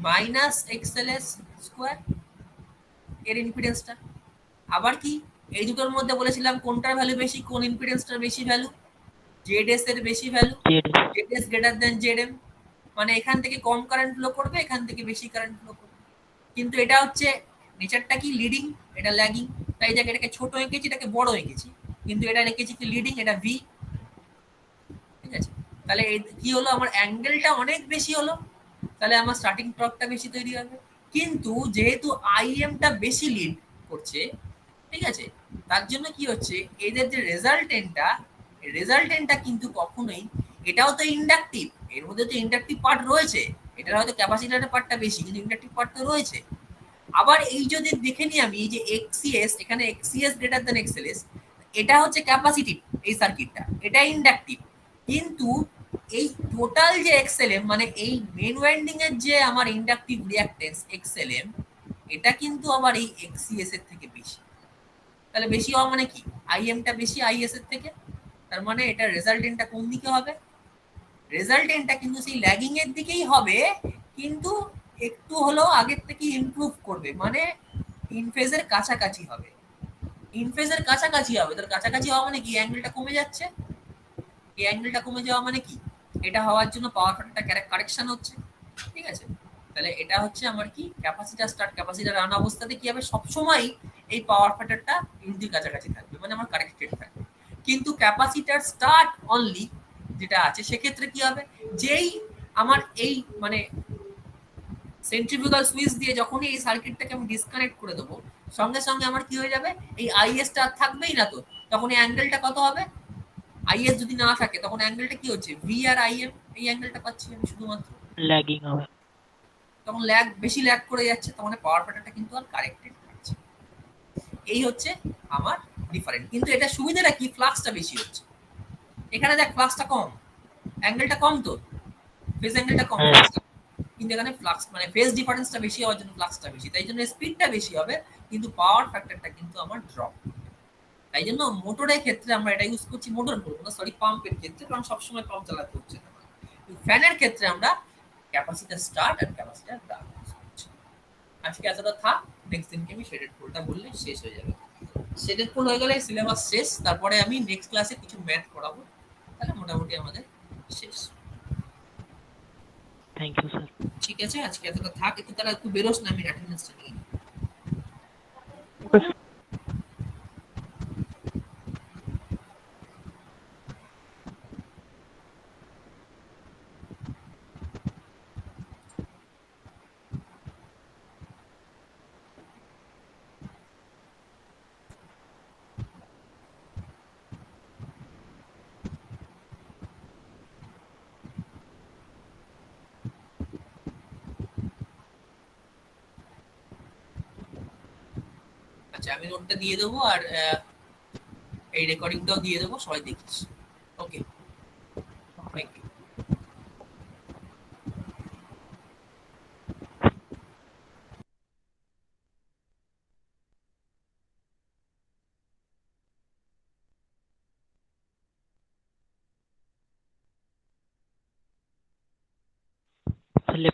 Speaker 1: মাইনাস এক্সএলএস স্কোয়ার এর ইম্পিডেন্সটা। আবার কি এই দুটোর মধ্যে বলেছিলাম কোনটার ভ্যালু বেশি, কোন ইম্পিডেন্সটার বেশি ভ্যালু, জেড এস এর বেশি value, Z S greater than Z M, মানে এখান থেকে কম কারেন্ট ফ্লো করবে, এখান থেকে বেশি কারেন্ট ফ্লো করবে। কিন্তু এটা হচ্ছে নেচারটা কি লিডিং, এটা ল্যাগিং, তাই যাকে এটাকে ছোট এঁকেছি এটাকে বড় এঁকেছি, কিন্তু এটা লিখেছি কি লিডিং, এটা ভি, ঠিক আছে। তাহলে কি হলো আমার অ্যাঙ্গেলটা অনেক বেশি হলো, তাহলে আমার স্টার্টিং টর্কটা বেশি তৈরি হবে। কিন্তু যেহেতু আইএমটা বেশি লিড করছে, ঠিক আছে? তার জন্য কি হচ্ছে, এদের যে রেজাল্টেন্টটা কিন্তু কখনোই, এটাও তো ইন্ডাকটিভ, এর মধ্যে তো ইন্ডাকটিভ পার্ট রয়েছে, এটার হয়তো ক্যাপাসিটরের পার্টটা বেশি কিন্তু ইন্ডাকটিভ পার্ট তো রয়েছে। আবার এই যদি দেখে নিই আমি, এই যে এক্সিএস, এখানে এক্সিএস গ্রেটার দেন এক্সএলএস, এটা হচ্ছে ক্যাপাসিটিভ, এই সার্কিটটা এটা ইন্ডাকটিভ। কিন্তু এই টোটাল যে এক্সএলএম, মানে এই মেন ওয়াইন্ডিং এর যে আমার ইন্ডাকটিভ রিঅ্যাকটেন্স এক্সএলএম, এটা কিন্তু আবার এই এক্সিএস এর থেকে বেশি। তাহলে বেশি হওয়া মানে কি, আইএমটা বেশি আইএস এর থেকে, তার মানে এটা রেজাল্টেন্টটা কোন দিকে হবে, রেজাল্টেন্টটা কিন্তু সেই ল্যাগিং এর দিকেই হবে, কিন্তু একটু হলেও আগের থেকে ইমপ্রুভ করবে, মানে ইনফেজের কাছাকাছি হবে। ইনফেজের কাছাকাছি হবে, তার কাছাকাছি হওয়া মানে কি, অ্যাঙ্গেলটা কমে যাচ্ছে, এই অ্যাঙ্গেলটা কমে যাওয়া মানে কি, এটা হওয়ার জন্য পাওয়ার ফ্যাক্টরটা কারেকশন হচ্ছে। ঠিক আছে? তাহলে এটা হচ্ছে আমার কি, ক্যাপাসিটার স্টার্ট, ক্যাপাসিটার রান অবস্থাতে কি হবে, সবসময় এই পাওয়ার ফ্যাক্টরটা ইনটির কাছাকাছি থাকবে, মানে আমার কারেক্টেড থাকবে। কিন্তু ক্যাপাসিটার স্টার্ট অনলি যেটা আছে, সেক্ষেত্রে কি হবে, যেই আমার এই মানে সেন্ট্রিফিউগাল সুইচ দিয়ে যখনই এই সার্কিটটাকে আমি ডিসকানেক্ট করে দেবো, সঙ্গে সঙ্গে আমার কি হয়ে যাবে, এই আইএসটা আর থাকবেই না, তো তখন এই অ্যাঙ্গেলটা কত হবে, আইএস যদি না থাকে তখন অ্যাঙ্গেলটা কি হচ্ছে, ভি আর আইএম, এই অ্যাঙ্গেলটা পাচ্ছি আমি শুধুমাত্র,
Speaker 2: ল্যাগিং হবে।
Speaker 1: তখন ল্যাগ বেশি ল্যাগ করে যাচ্ছে, তখন পাওয়ার ফ্যাক্টরটা কিন্তু আর কারেক্টেড থাকছে। এই হচ্ছে আমার ডিফারেন্ট। কিন্তু এটা সুবিধাটা কি, ফ্লাক্সটা বেশি হচ্ছে, এখানে দেখ ফ্লাক্সটা কম, অ্যাঙ্গেলটা কম, তো ফেজ অ্যাঙ্গেলটা কম,
Speaker 2: হ্যাঁ।
Speaker 1: ফ্লাক্সটা, কিন্তু এখানে ফ্লাক্স মানে ফেজ ডিফারেন্সটা বেশি হওয়ার জন্য ফ্লাক্সটা বেশি, তাই জন্য স্পিডটা বেশি হবে, কিন্তু পাওয়ার ফ্যাক্টরটা কিন্তু আমার ড্রপ। তাই জন্য মোটরের ক্ষেত্রে আমরা এটা ইউজ করছি, মোটর বলবো না সরি, পাম্পের ক্ষেত্রে, কারণ সবসময় পাম্প চালাতে হচ্ছে না। ফ্যানের ক্ষেত্রে আমরা ক্যাপাসিটার স্টার্ট আর ক্যাপাসিটার ডাউন ইউজ করছি। আজকে এতটা থাক, নেক্সট দিনকে আমি শেডেড পোলটা বললে শেষ হয়ে যাবে। শেডেড পোল হয়ে গেলে সিলেবাস শেষ, তারপরে আমি নেক্সট ক্লাসে কিছু ম্যাথ করাবো, তাহলে মোটামুটি আমাদের শেষ।
Speaker 2: Thank you sir.
Speaker 1: ঠিক আছে, আজকে এতটা থাক, একটু তারা একটু বেরোস না, আমি অ্যাটেন্ডেন্সটা নিয়ে নিই। আচ্ছা, আমি নোটটা দিয়ে দেবো, আর এই রেকর্ডিংটাও দিয়ে দেবো, সবাই দেখিস। ওকে, থ্যাংক ইউ।
Speaker 2: তাহলে